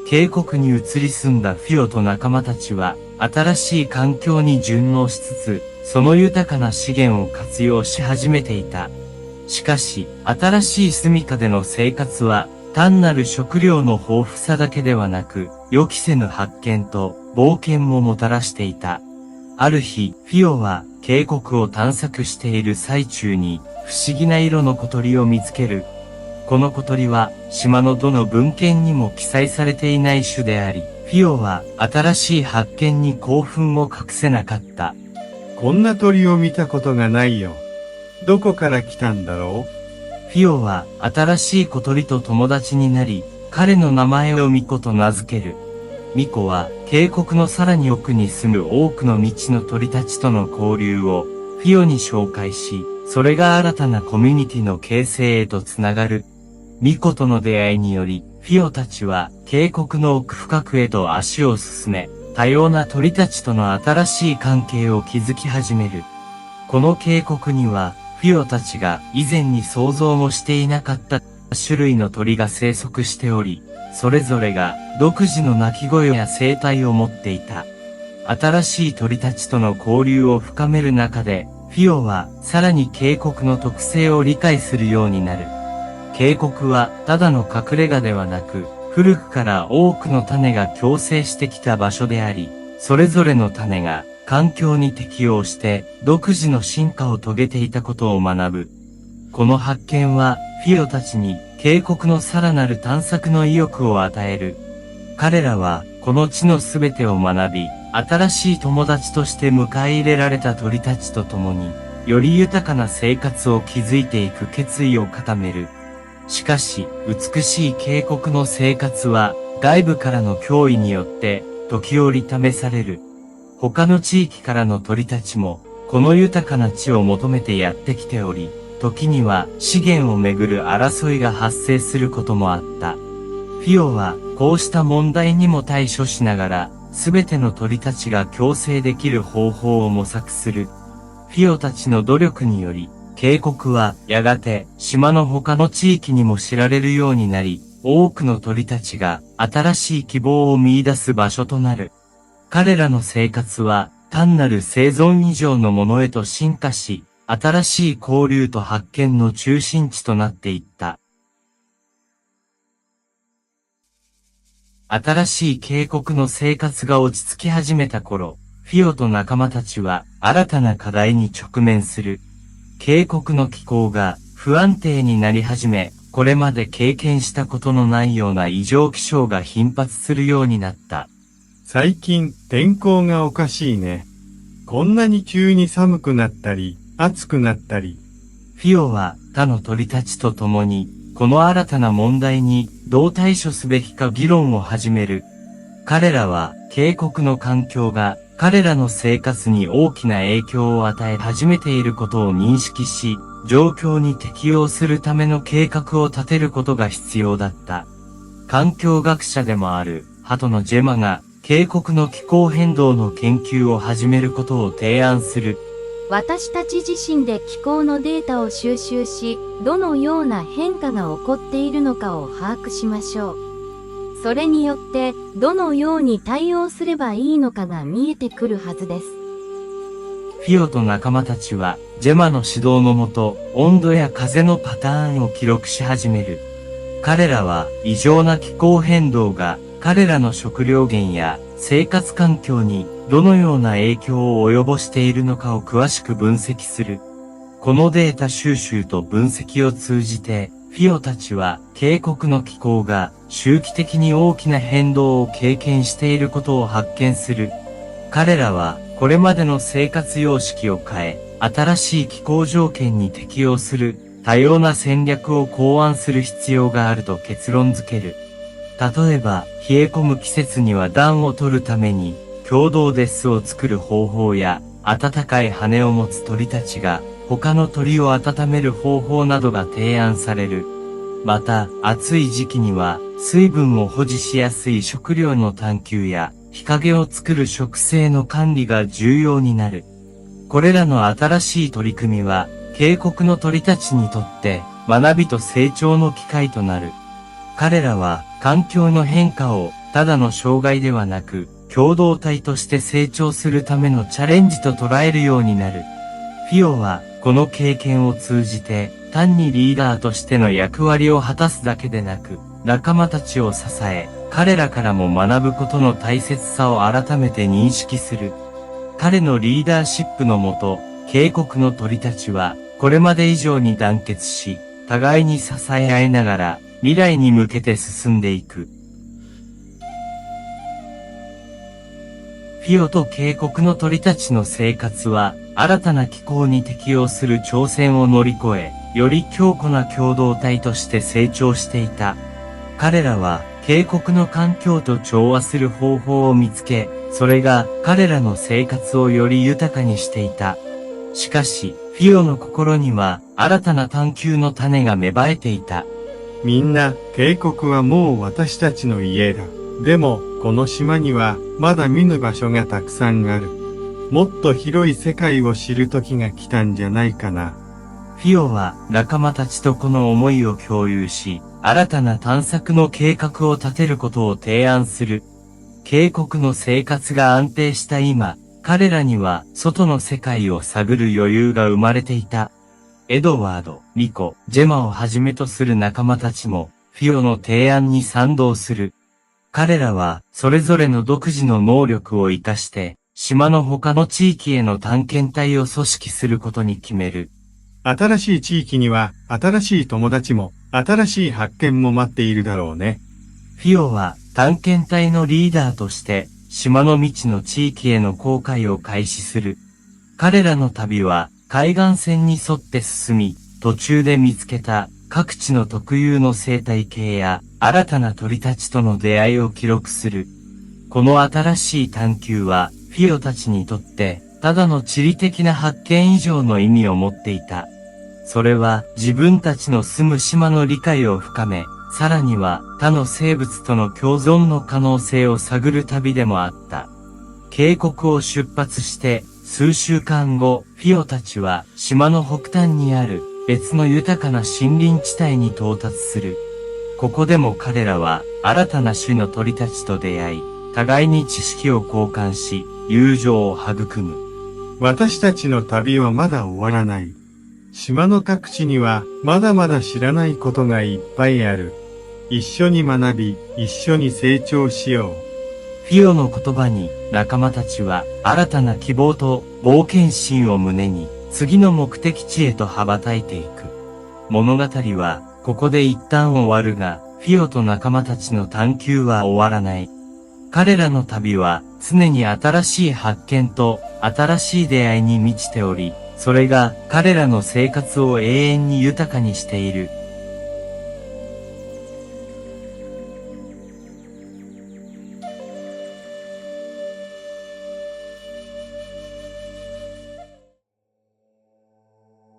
渓谷に移り住んだフィオと仲間たちは、新しい環境に順応しつつ、その豊かな資源を活用し始めていた。しかし、新しい住処での生活は、単なる食料の豊富さだけではなく、予期せぬ発見と冒険ももたらしていた。ある日、フィオは渓谷を探索している最中に、不思議な色の小鳥を見つける。この小鳥は、島のどの文献にも記載されていない種であり、フィオは新しい発見に興奮を隠せなかった。こんな鳥を見たことがないよ。どこから来たんだろう？フィオは新しい小鳥と友達になり、彼の名前をミコと名付ける。ミコは渓谷のさらに奥に住む多くの未知の鳥たちとの交流をフィオに紹介し、それが新たなコミュニティの形成へとつながる。ミコとの出会いにより、フィオたちは渓谷の奥深くへと足を進め、多様な鳥たちとの新しい関係を築き始める。この渓谷には、フィオたちが以前に想像もしていなかった種類の鳥が生息しており、それぞれが独自の鳴き声や生態を持っていた。新しい鳥たちとの交流を深める中で、フィオはさらに渓谷の特性を理解するようになる。渓谷はただの隠れ家ではなく、古くから多くの種が共生してきた場所であり、それぞれの種が環境に適応して独自の進化を遂げていたことを学ぶ。この発見はフィオたちに渓谷のさらなる探索の意欲を与える。彼らはこの地のすべてを学び、新しい友達として迎え入れられた鳥たちと共に、より豊かな生活を築いていく決意を固める。しかし、美しい渓谷の生活は、外部からの脅威によって、時折試される。他の地域からの鳥たちも、この豊かな地を求めてやってきており、時には資源をめぐる争いが発生することもあった。フィオは、こうした問題にも対処しながら、すべての鳥たちが共生できる方法を模索する。フィオたちの努力により、渓谷はやがて島の他の地域にも知られるようになり、多くの鳥たちが新しい希望を見出す場所となる。彼らの生活は単なる生存以上のものへと進化し、新しい交流と発見の中心地となっていった。新しい渓谷の生活が落ち着き始めた頃、フィオと仲間たちは新たな課題に直面する。渓谷の気候が不安定になり始め、これまで経験したことのないような異常気象が頻発するようになった。最近天候がおかしいね。こんなに急に寒くなったり、暑くなったり。フィオは他の鳥たちと共に、この新たな問題にどう対処すべきか議論を始める。彼らは渓谷の環境が彼らの生活に大きな影響を与え始めていることを認識し、状況に適応するための計画を立てることが必要だった。環境学者でもあるハトのジェマが渓谷の気候変動の研究を始めることを提案する。私たち自身で気候のデータを収集し、どのような変化が起こっているのかを把握しましょう。それによって、どのように対応すればいいのかが見えてくるはずです。フィオと仲間たちは、ジェマの指導のもと、温度や風のパターンを記録し始める。彼らは、異常な気候変動が、彼らの食料源や生活環境にどのような影響を及ぼしているのかを詳しく分析する。このデータ収集と分析を通じて、フィオたちは渓谷の気候が周期的に大きな変動を経験していることを発見する。彼らはこれまでの生活様式を変え、新しい気候条件に適応する多様な戦略を考案する必要があると結論付ける。例えば、冷え込む季節には暖を取るために、共同で巣を作る方法や、暖かい羽を持つ鳥たちが、他の鳥を温める方法などが提案される。また、暑い時期には、水分を保持しやすい食料の探求や、日陰を作る植生の管理が重要になる。これらの新しい取り組みは、渓谷の鳥たちにとって、学びと成長の機会となる。彼らは、環境の変化を、ただの障害ではなく、共同体として成長するためのチャレンジと捉えるようになる。フィオは、この経験を通じて、単にリーダーとしての役割を果たすだけでなく、仲間たちを支え、彼らからも学ぶことの大切さを改めて認識する。彼のリーダーシップのもと、渓谷の鳥たちは、これまで以上に団結し、互いに支え合いながら、未来に向けて進んでいく。フィオと渓谷の鳥たちの生活は、新たな気候に適応する挑戦を乗り越え、より強固な共同体として成長していた。彼らは、渓谷の環境と調和する方法を見つけ、それが彼らの生活をより豊かにしていた。しかし、フィオの心には、新たな探求の種が芽生えていた。みんな、渓谷はもう私たちの家だ。でも、この島には、まだ見ぬ場所がたくさんある。もっと広い世界を知る時が来たんじゃないかな。フィオは仲間たちとこの思いを共有し、新たな探索の計画を立てることを提案する。渓谷の生活が安定した今、彼らには外の世界を探る余裕が生まれていた。エドワード、ニコ、ジェマをはじめとする仲間たちも、フィオの提案に賛同する。彼らは、それぞれの独自の能力を活かして、島の他の地域への探検隊を組織することに決める。新しい地域には、新しい友達も、新しい発見も待っているだろうね。フィオは、探検隊のリーダーとして、島の未知の地域への航海を開始する。彼らの旅は、海岸線に沿って進み、途中で見つけた各地の特有の生態系や新たな鳥たちとの出会いを記録する。この新しい探求は、フィオたちにとって、ただの地理的な発見以上の意味を持っていた。それは、自分たちの住む島の理解を深め、さらには他の生物との共存の可能性を探る旅でもあった。渓谷を出発して、数週間後、フィオたちは島の北端にある別の豊かな森林地帯に到達する。ここでも彼らは新たな種の鳥たちと出会い、互いに知識を交換し、友情を育む。私たちの旅はまだ終わらない。島の各地にはまだまだ知らないことがいっぱいある。一緒に学び、一緒に成長しよう。フィオの言葉に仲間たちは新たな希望と冒険心を胸に次の目的地へと羽ばたいていく。物語はここで一旦終わるが、フィオと仲間たちの探求は終わらない。彼らの旅は常に新しい発見と新しい出会いに満ちており、それが彼らの生活を永遠に豊かにしている。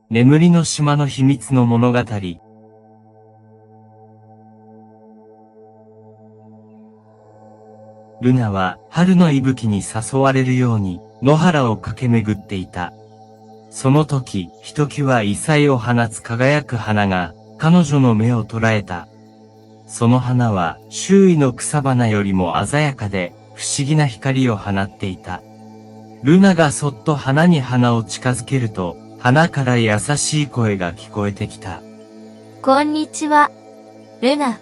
眠りの島の秘密の物語。ルナは春の息吹に誘われるように野原を駆け巡っていた。その時、ひときわ異彩を放つ輝く花が彼女の目を捉えた。その花は周囲の草花よりも鮮やかで不思議な光を放っていた。ルナがそっと花に鼻を近づけると、花から優しい声が聞こえてきた。こんにちは、ルナ。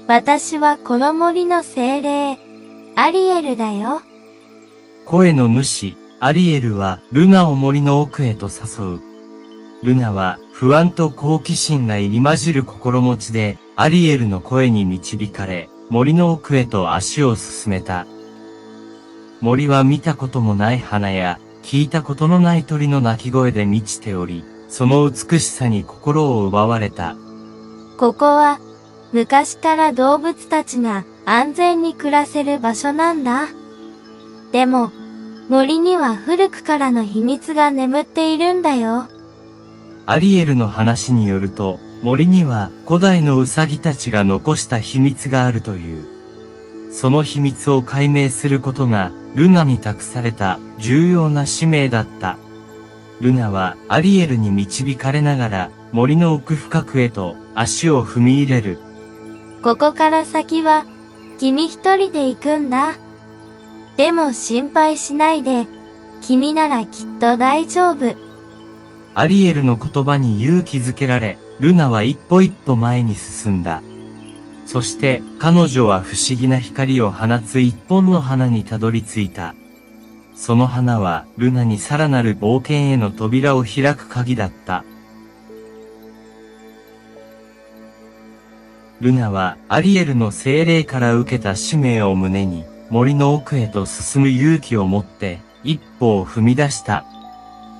私はこの森の精霊、アリエルだよ。声の主、アリエルはルナを森の奥へと誘う。ルナは不安と好奇心が入り混じる心持ちでアリエルの声に導かれ、森の奥へと足を進めた。森は見たこともない花や聞いたことのない鳥の鳴き声で満ちており、その美しさに心を奪われた。ここは昔から動物たちが安全に暮らせる場所なんだ。でも、森には古くからの秘密が眠っているんだよ。アリエルの話によると、森には古代のウサギたちが残した秘密があるという。その秘密を解明することが、ルナに託された重要な使命だった。ルナはアリエルに導かれながら、森の奥深くへと足を踏み入れる。ここから先は、君一人で行くんだ。でも心配しないで、君ならきっと大丈夫。アリエルの言葉に勇気づけられ、ルナは一歩一歩前に進んだ。そして彼女は不思議な光を放つ一本の花にたどり着いた。その花はルナにさらなる冒険への扉を開く鍵だった。ルナはアリエルの精霊から受けた使命を胸に森の奥へと進む勇気を持って一歩を踏み出した。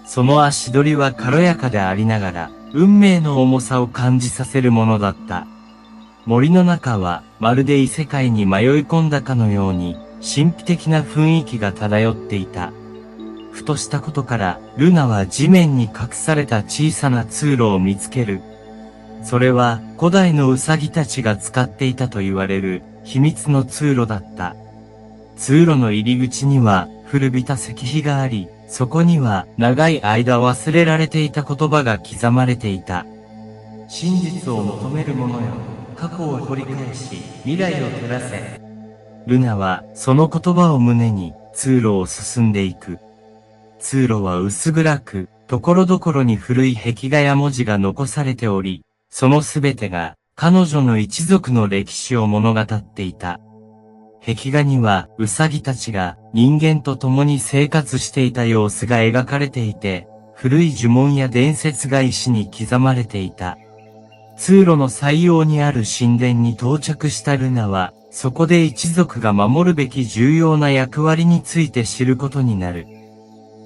その足取りは軽やかでありながら運命の重さを感じさせるものだった。森の中はまるで異世界に迷い込んだかのように神秘的な雰囲気が漂っていた。ふとしたことからルナは地面に隠された小さな通路を見つける。それは古代のウサギたちが使っていたと言われる秘密の通路だった。通路の入り口には古びた石碑があり、そこには長い間忘れられていた言葉が刻まれていた。真実を求める者よ、過去を掘り返し、未来を照らせ。ルナはその言葉を胸に通路を進んでいく。通路は薄暗く、ところどころに古い壁画や文字が残されており、そのすべてが彼女の一族の歴史を物語っていた。壁画にはウサギたちが人間と共に生活していた様子が描かれていて、古い呪文や伝説が石に刻まれていた。通路の最陽にある神殿に到着したルナは、そこで一族が守るべき重要な役割について知ることになる。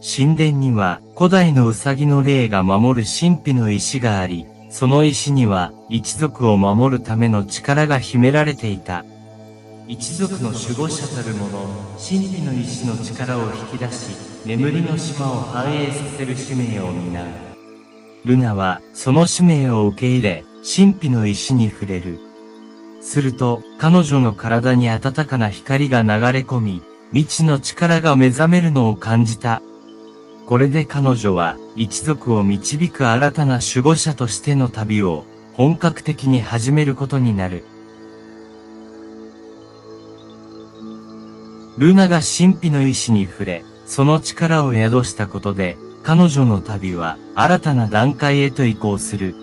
神殿には古代のウサギの霊が守る神秘の石があり、その石には一族を守るための力が秘められていた。一族の守護者たる者、神秘の石の力を引き出し、眠りの島を繁栄させる使命を担う。ルナはその使命を受け入れ、神秘の石に触れる。すると、彼女の体に温かな光が流れ込み、未知の力が目覚めるのを感じた。これで彼女は一族を導く新たな守護者としての旅を本格的に始めることになる。ルナが神秘の石に触れ、その力を宿したことで、彼女の旅は新たな段階へと移行する。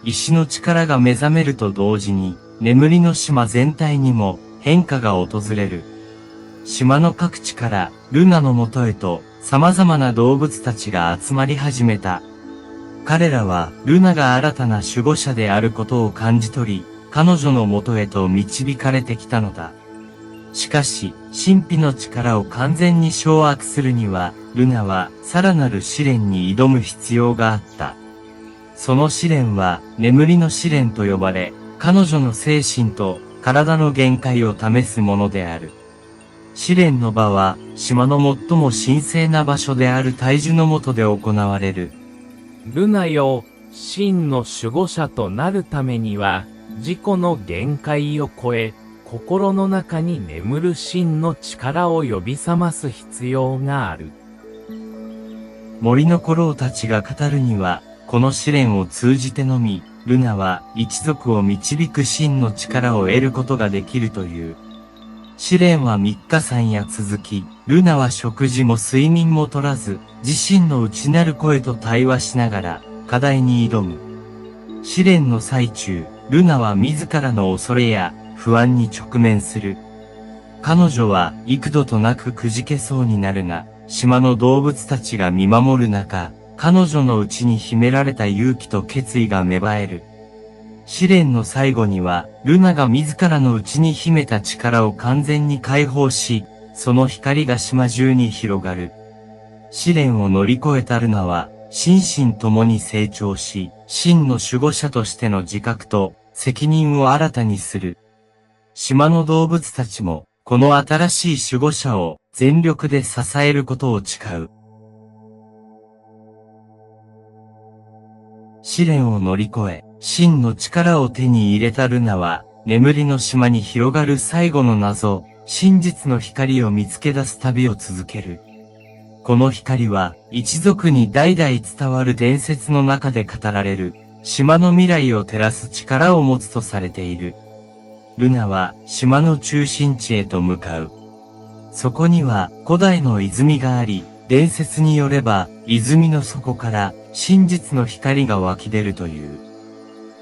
石の力が目覚めると同時に、眠りの島全体にも変化が訪れる。島の各地からルナのもとへと様々な動物たちが集まり始めた。彼らはルナが新たな守護者であることを感じ取り、彼女のもとへと導かれてきたのだ。しかし、神秘の力を完全に掌握するには、ルナはさらなる試練に挑む必要があった。その試練は眠りの試練と呼ばれ、彼女の精神と体の限界を試すものである。試練の場は、島の最も神聖な場所である大樹の下で行われる。ルナよ、真の守護者となるためには、自己の限界を超え、心の中に眠る真の力を呼び覚ます必要がある。森の古老たちが語るには、この試練を通じてのみ、ルナは一族を導く真の力を得ることができるという。試練は3日3夜続き、ルナは食事も睡眠も取らず、自身の内なる声と対話しながら、課題に挑む。試練の最中、ルナは自らの恐れや不安に直面する。彼女は幾度となくくじけそうになるが、島の動物たちが見守る中、彼女の内に秘められた勇気と決意が芽生える。試練の最後には、ルナが自らの内に秘めた力を完全に解放し、その光が島中に広がる。試練を乗り越えたルナは、心身ともに成長し、真の守護者としての自覚と責任を新たにする。島の動物たちも、この新しい守護者を全力で支えることを誓う。試練を乗り越え、真の力を手に入れたルナは、眠りの島に広がる最後の謎、真実の光を見つけ出す旅を続ける。この光は、一族に代々伝わる伝説の中で語られる、島の未来を照らす力を持つとされている。ルナは、島の中心地へと向かう。そこには、古代の泉があり、伝説によれば、泉の底から、真実の光が湧き出るという。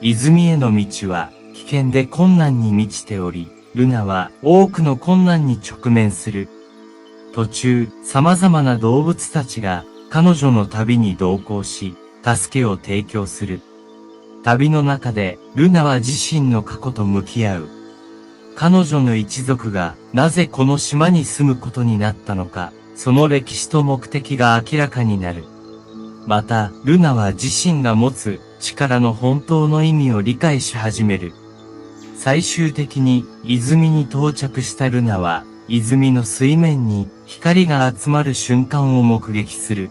泉への道は、危険で困難に満ちており、ルナは多くの困難に直面する。途中、様々な動物たちが彼女の旅に同行し、助けを提供する。旅の中で、ルナは自身の過去と向き合う。彼女の一族がなぜこの島に住むことになったのか、その歴史と目的が明らかになる。また、ルナは自身が持つ力の本当の意味を理解し始める。最終的に泉に到着したルナは、泉の水面に光が集まる瞬間を目撃する。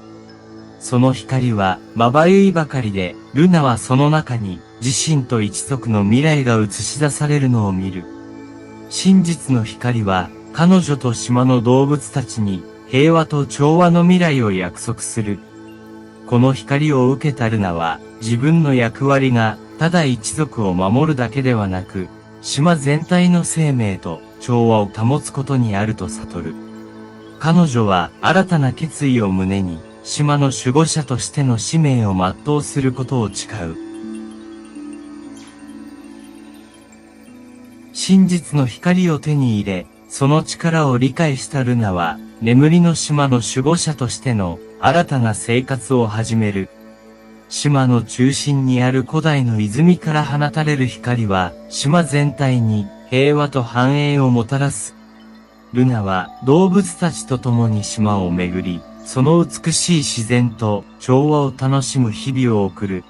その光はまばゆいばかりで、ルナはその中に自身と一族の未来が映し出されるのを見る。真実の光は彼女と島の動物たちに平和と調和の未来を約束する。この光を受けたルナは自分の役割がただ一族を守るだけではなく、島全体の生命と調和を保つことにあると悟る。彼女は新たな決意を胸に、島の守護者としての使命を全うすることを誓う。真実の光を手に入れ、その力を理解したルナは、眠りの島の守護者としての新たな生活を始める。島の中心にある古代の泉から放たれる光は、島全体に平和と繁栄をもたらす。ルナは動物たちと共に島を巡り、その美しい自然と調和を楽しむ日々を送る。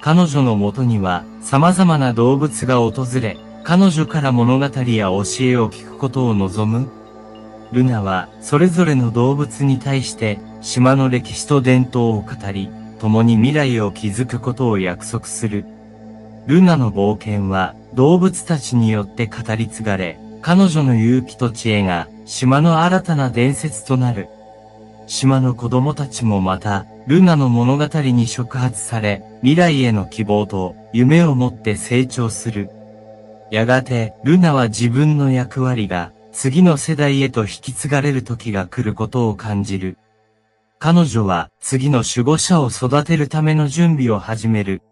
彼女のもとには様々な動物が訪れ、彼女から物語や教えを聞くことを望む。ルナはそれぞれの動物に対して島の歴史と伝統を語り、共に未来を築くことを約束する。ルナの冒険は動物たちによって語り継がれ、彼女の勇気と知恵が島の新たな伝説となる。島の子供たちもまた、ルナの物語に触発され、未来への希望と夢を持って成長する。やがて、ルナは自分の役割が次の世代へと引き継がれる時が来ることを感じる。彼女は次の守護者を育てるための準備を始める。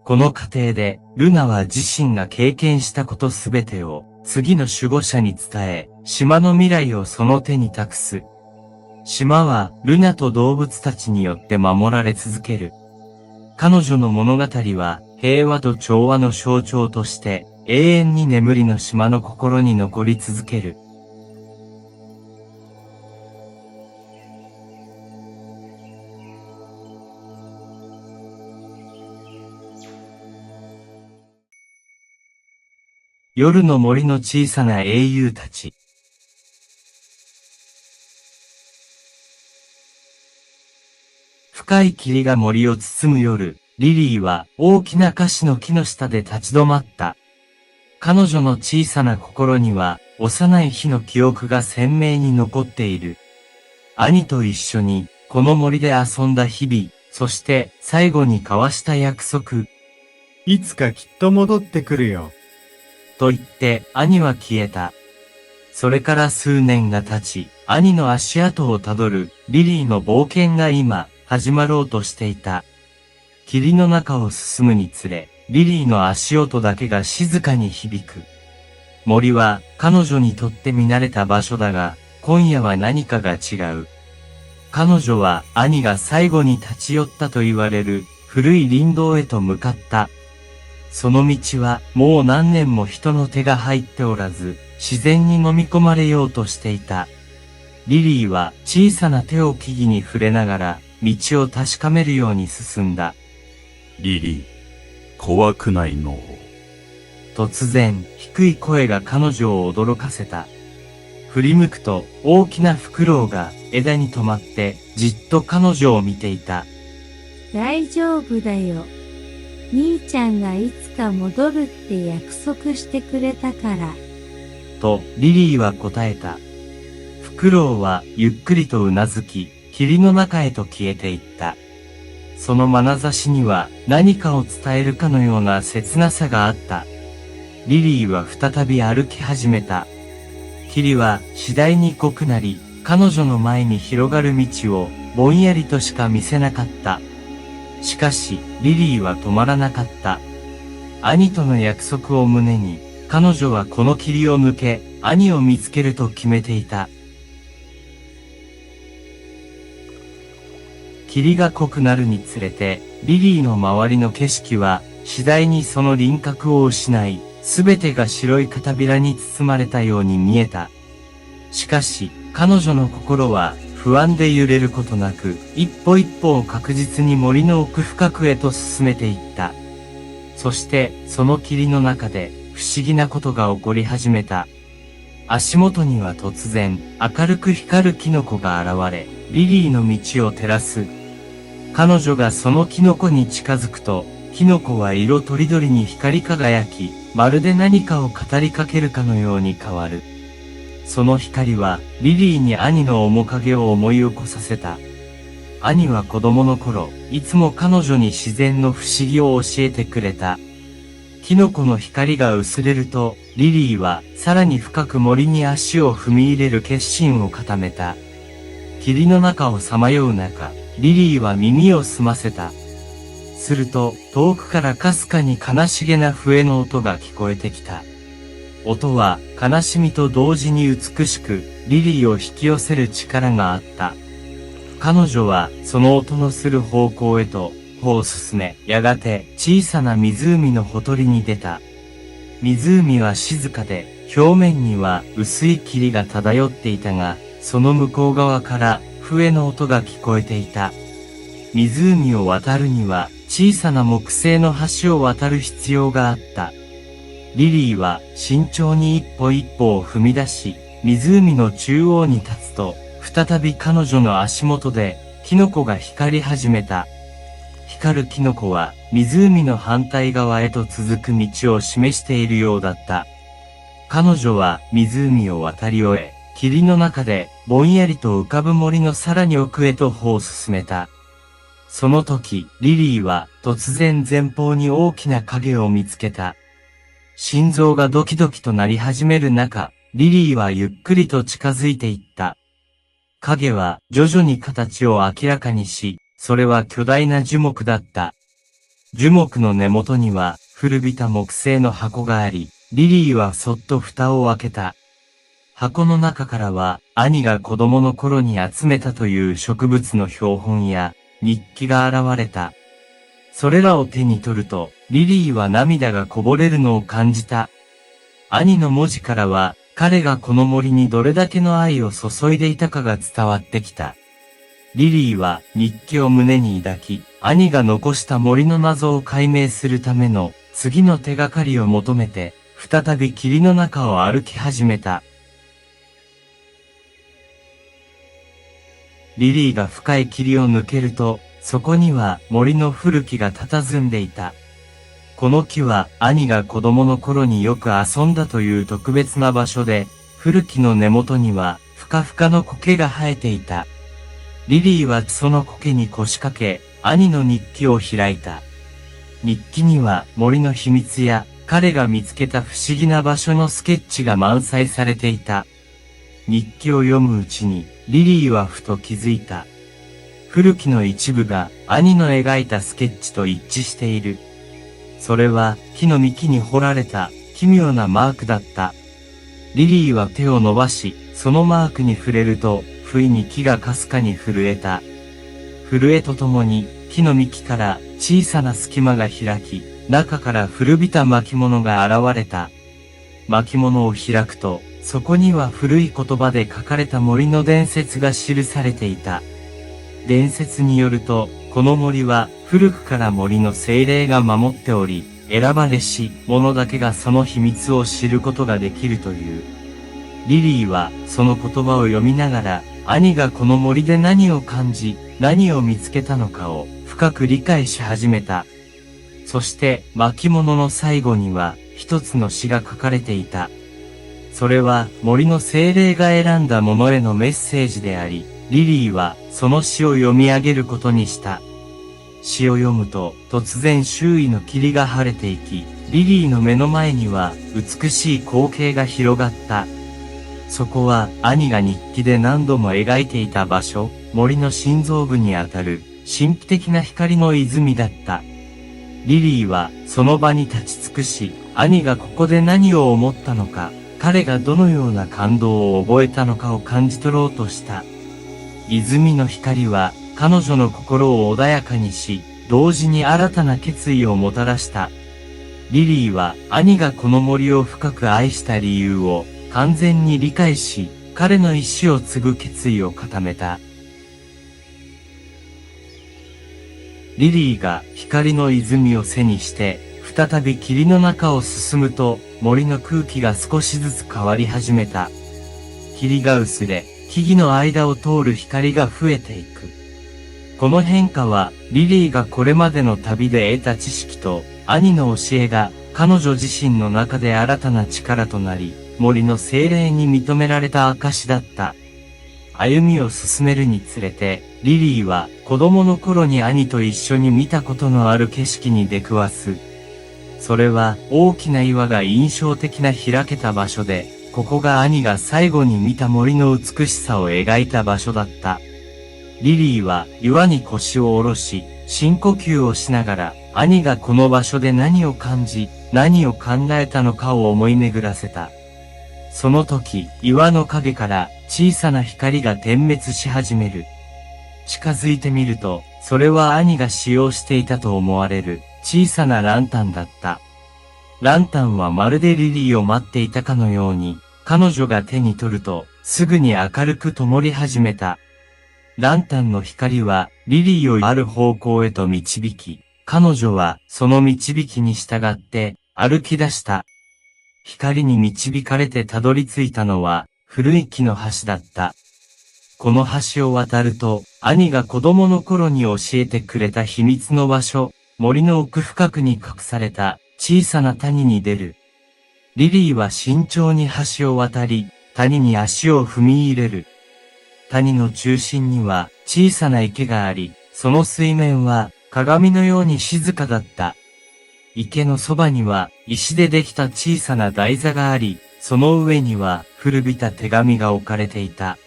この過程で、ルナは自身が経験したことすべてを次の守護者に伝え、島の未来をその手に託す。島はルナと動物たちによって守られ続ける。彼女の物語は平和と調和の象徴として永遠に眠りの島の心に残り続ける。夜の森の小さな英雄たち。深い霧が森を包む夜、リリーは大きなカシの木の下で立ち止まった。彼女の小さな心には幼い日の記憶が鮮明に残っている。兄と一緒にこの森で遊んだ日々、そして最後に交わした約束。いつかきっと戻ってくるよ。と言って兄は消えた。それから数年が経ち、兄の足跡をたどるリリーの冒険が今始まろうとしていた。霧の中を進むにつれ、リリーの足音だけが静かに響く。森は彼女にとって見慣れた場所だが、今夜は何かが違う。彼女は兄が最後に立ち寄ったと言われる古い林道へと向かった。その道はもう何年も人の手が入っておらず、自然に飲み込まれようとしていた。リリーは小さな手を木々に触れながら、道を確かめるように進んだ。リリー、怖くないの？突然、低い声が彼女を驚かせた。振り向くと、大きなフクロウが枝に止まって、じっと彼女を見ていた。大丈夫だよ。兄ちゃんがいつか戻るって約束してくれたから。と、リリーは答えた。フクロウはゆっくりとうなずき、霧の中へと消えていった。その眼差しには何かを伝えるかのような切なさがあった。リリーは再び歩き始めた。霧は次第に濃くなり、彼女の前に広がる道をぼんやりとしか見せなかった。しかし、リリーは止まらなかった。兄との約束を胸に、彼女はこの霧を抜け、兄を見つけると決めていた。霧が濃くなるにつれて、リリーの周りの景色は、次第にその輪郭を失い、すべてが白い片びらに包まれたように見えた。しかし、彼女の心は、不安で揺れることなく、一歩一歩を確実に森の奥深くへと進めていった。そして、その霧の中で、不思議なことが起こり始めた。足元には突然、明るく光るキノコが現れ、リリーの道を照らす。彼女がそのキノコに近づくと、キノコは色とりどりに光り輝き、まるで何かを語りかけるかのように変わる。その光は、リリーに兄の面影を思い起こさせた。兄は子供の頃、いつも彼女に自然の不思議を教えてくれた。キノコの光が薄れると、リリーはさらに深く森に足を踏み入れる決心を固めた。霧の中をさまよう中、リリーは耳を澄ませた。すると、遠くからかすかに悲しげな笛の音が聞こえてきた。音は悲しみと同時に美しく、リリーを引き寄せる力があった。彼女はその音のする方向へと歩を進め、やがて小さな湖のほとりに出た。湖は静かで、表面には薄い霧が漂っていたが、その向こう側から笛の音が聞こえていた。湖を渡るには小さな木製の橋を渡る必要があった。リリーは慎重に一歩一歩を踏み出し、湖の中央に立つと、再び彼女の足元で、キノコが光り始めた。光るキノコは、湖の反対側へと続く道を示しているようだった。彼女は湖を渡り終え、霧の中で、ぼんやりと浮かぶ森のさらに奥へと歩を進めた。その時、リリーは、突然前方に大きな影を見つけた。心臓がドキドキとなり始める中、リリーはゆっくりと近づいていった。影は徐々に形を明らかにし、それは巨大な樹木だった。樹木の根元には古びた木製の箱があり、リリーはそっと蓋を開けた。箱の中からは兄が子供の頃に集めたという植物の標本や日記が現れた。それらを手に取ると、リリーは涙がこぼれるのを感じた。兄の文字からは、彼がこの森にどれだけの愛を注いでいたかが伝わってきた。リリーは日記を胸に抱き、兄が残した森の謎を解明するための次の手がかりを求めて、再び霧の中を歩き始めた。リリーが深い霧を抜けると、そこには森の古木が佇んでいた。この木は兄が子供の頃によく遊んだという特別な場所で、古木の根元にはふかふかの苔が生えていた。リリーはその苔に腰掛け、兄の日記を開いた。日記には森の秘密や彼が見つけた不思議な場所のスケッチが満載されていた。日記を読むうちにリリーはふと気づいた。古木の一部が兄の描いたスケッチと一致している。それは木の幹に彫られた奇妙なマークだった。リリーは手を伸ばし、そのマークに触れると、不意に木がかすかに震えた。震えとともに木の幹から小さな隙間が開き、中から古びた巻物が現れた。巻物を開くと、そこには古い言葉で書かれた森の伝説が記されていた。伝説によると、この森は古くから森の精霊が守っており、選ばれし者だけがその秘密を知ることができるという。リリーはその言葉を読みながら、兄がこの森で何を感じ、何を見つけたのかを深く理解し始めた。そして巻物の最後には一つの詩が書かれていた。それは森の精霊が選んだ者へのメッセージであり、リリーはその詩を読み上げることにした。詩を読むと突然周囲の霧が晴れていき、リリーの目の前には美しい光景が広がった。そこは兄が日記で何度も描いていた場所、森の心臓部にあたる神秘的な光の泉だった。リリーはその場に立ち尽くし、兄がここで何を思ったのか、彼がどのような感動を覚えたのかを感じ取ろうとした。泉の光は彼女の心を穏やかにし、同時に新たな決意をもたらした。リリーは兄がこの森を深く愛した理由を完全に理解し、彼の意志を継ぐ決意を固めた。リリーが光の泉を背にして、再び霧の中を進むと、森の空気が少しずつ変わり始めた。霧が薄れ、木々の間を通る光が増えていく。この変化は、リリーがこれまでの旅で得た知識と、兄の教えが、彼女自身の中で新たな力となり、森の精霊に認められた証だった。歩みを進めるにつれて、リリーは子供の頃に兄と一緒に見たことのある景色に出くわす。それは大きな岩が印象的な開けた場所で、ここが兄が最後に見た森の美しさを描いた場所だった。リリーは岩に腰を下ろし、深呼吸をしながら、兄がこの場所で何を感じ、何を考えたのかを思い巡らせた。その時、岩の影から小さな光が点滅し始める。近づいてみると、それは兄が使用していたと思われる小さなランタンだった。ランタンはまるでリリーを待っていたかのように、彼女が手に取ると、すぐに明るく灯り始めた。ランタンの光はリリーをある方向へと導き、彼女はその導きに従って歩き出した。光に導かれてたどり着いたのは古い木の橋だった。この橋を渡ると、兄が子供の頃に教えてくれた秘密の場所、森の奥深くに隠された小さな谷に出る。リリーは慎重に橋を渡り、谷に足を踏み入れる。谷の中心には小さな池があり、その水面は鏡のように静かだった。池のそばには石でできた小さな台座があり、その上には古びた手紙が置かれていた。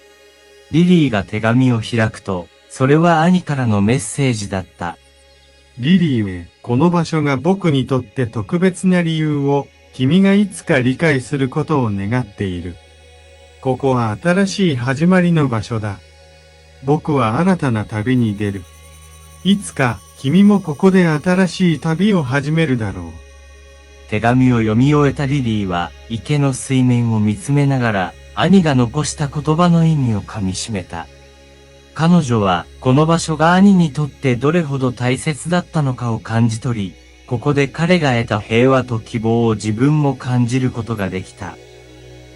リリーが手紙を開くと、それは兄からのメッセージだった。リリーへ、この場所が僕にとって特別な理由を、君がいつか理解することを願っている。ここは新しい始まりの場所だ。僕は新たな旅に出る。いつか、君もここで新しい旅を始めるだろう。手紙を読み終えたリリーは、池の水面を見つめながら、兄が残した言葉の意味をかみしめた。彼女は、この場所が兄にとってどれほど大切だったのかを感じ取り、ここで彼が得た平和と希望を自分も感じることができた。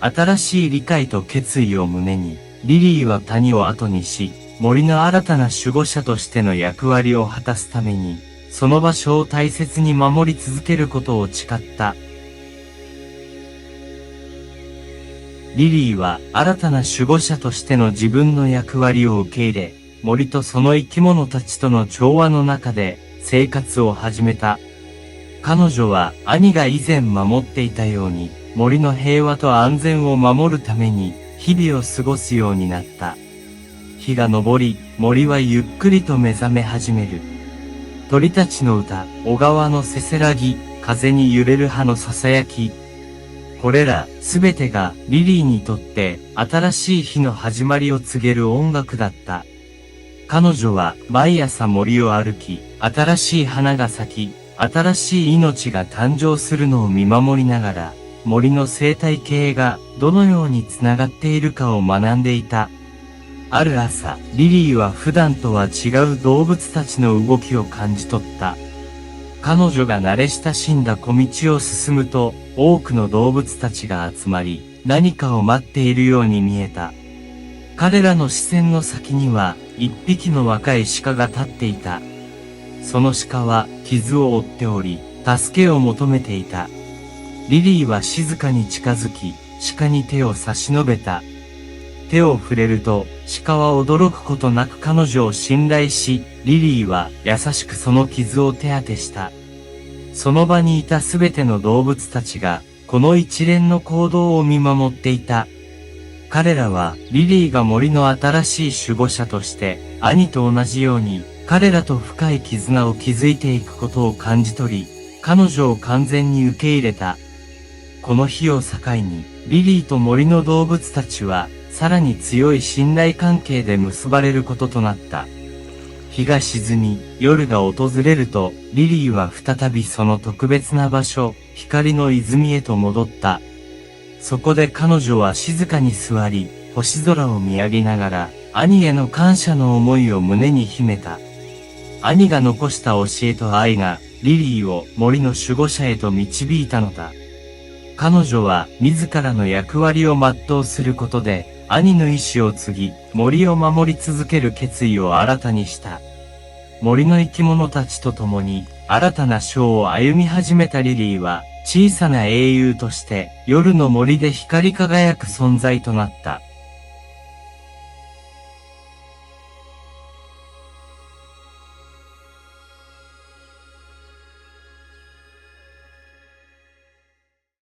新しい理解と決意を胸に、リリーは谷を後にし、森の新たな守護者としての役割を果たすために、その場所を大切に守り続けることを誓った。リリーは新たな守護者としての自分の役割を受け入れ、森とその生き物たちとの調和の中で生活を始めた。彼女は兄が以前守っていたように、森の平和と安全を守るために日々を過ごすようになった。日が昇り、森はゆっくりと目覚め始める。鳥たちの歌、小川のせせらぎ、風に揺れる葉のささやき。これらすべてがリリーにとって新しい日の始まりを告げる音楽だった。彼女は毎朝森を歩き、新しい花が咲き、新しい命が誕生するのを見守りながら、森の生態系がどのようにつながっているかを学んでいた。ある朝、リリーは普段とは違う動物たちの動きを感じ取った。彼女が慣れ親しんだ小道を進むと、多くの動物たちが集まり、何かを待っているように見えた。彼らの視線の先には、一匹の若い鹿が立っていた。その鹿は傷を負っており、助けを求めていた。リリーは静かに近づき、鹿に手を差し伸べた。手を触れると、鹿は驚くことなく彼女を信頼し、リリーは優しくその傷を手当てした。その場にいたすべての動物たちが、この一連の行動を見守っていた。彼らは、リリーが森の新しい守護者として、兄と同じように、彼らと深い絆を築いていくことを感じ取り、彼女を完全に受け入れた。この日を境に、リリーと森の動物たちは、さらに強い信頼関係で結ばれることとなった。日が沈み、夜が訪れると、リリーは再びその特別な場所、光の泉へと戻った。そこで彼女は静かに座り、星空を見上げながら、兄への感謝の思いを胸に秘めた。兄が残した教えと愛が、リリーを森の守護者へと導いたのだ。彼女は自らの役割を全うすることで、兄の意志を継ぎ、森を守り続ける決意を新たにした。森の生き物たちと共に、新たな章を歩み始めたリリーは、小さな英雄として、夜の森で光り輝く存在となった。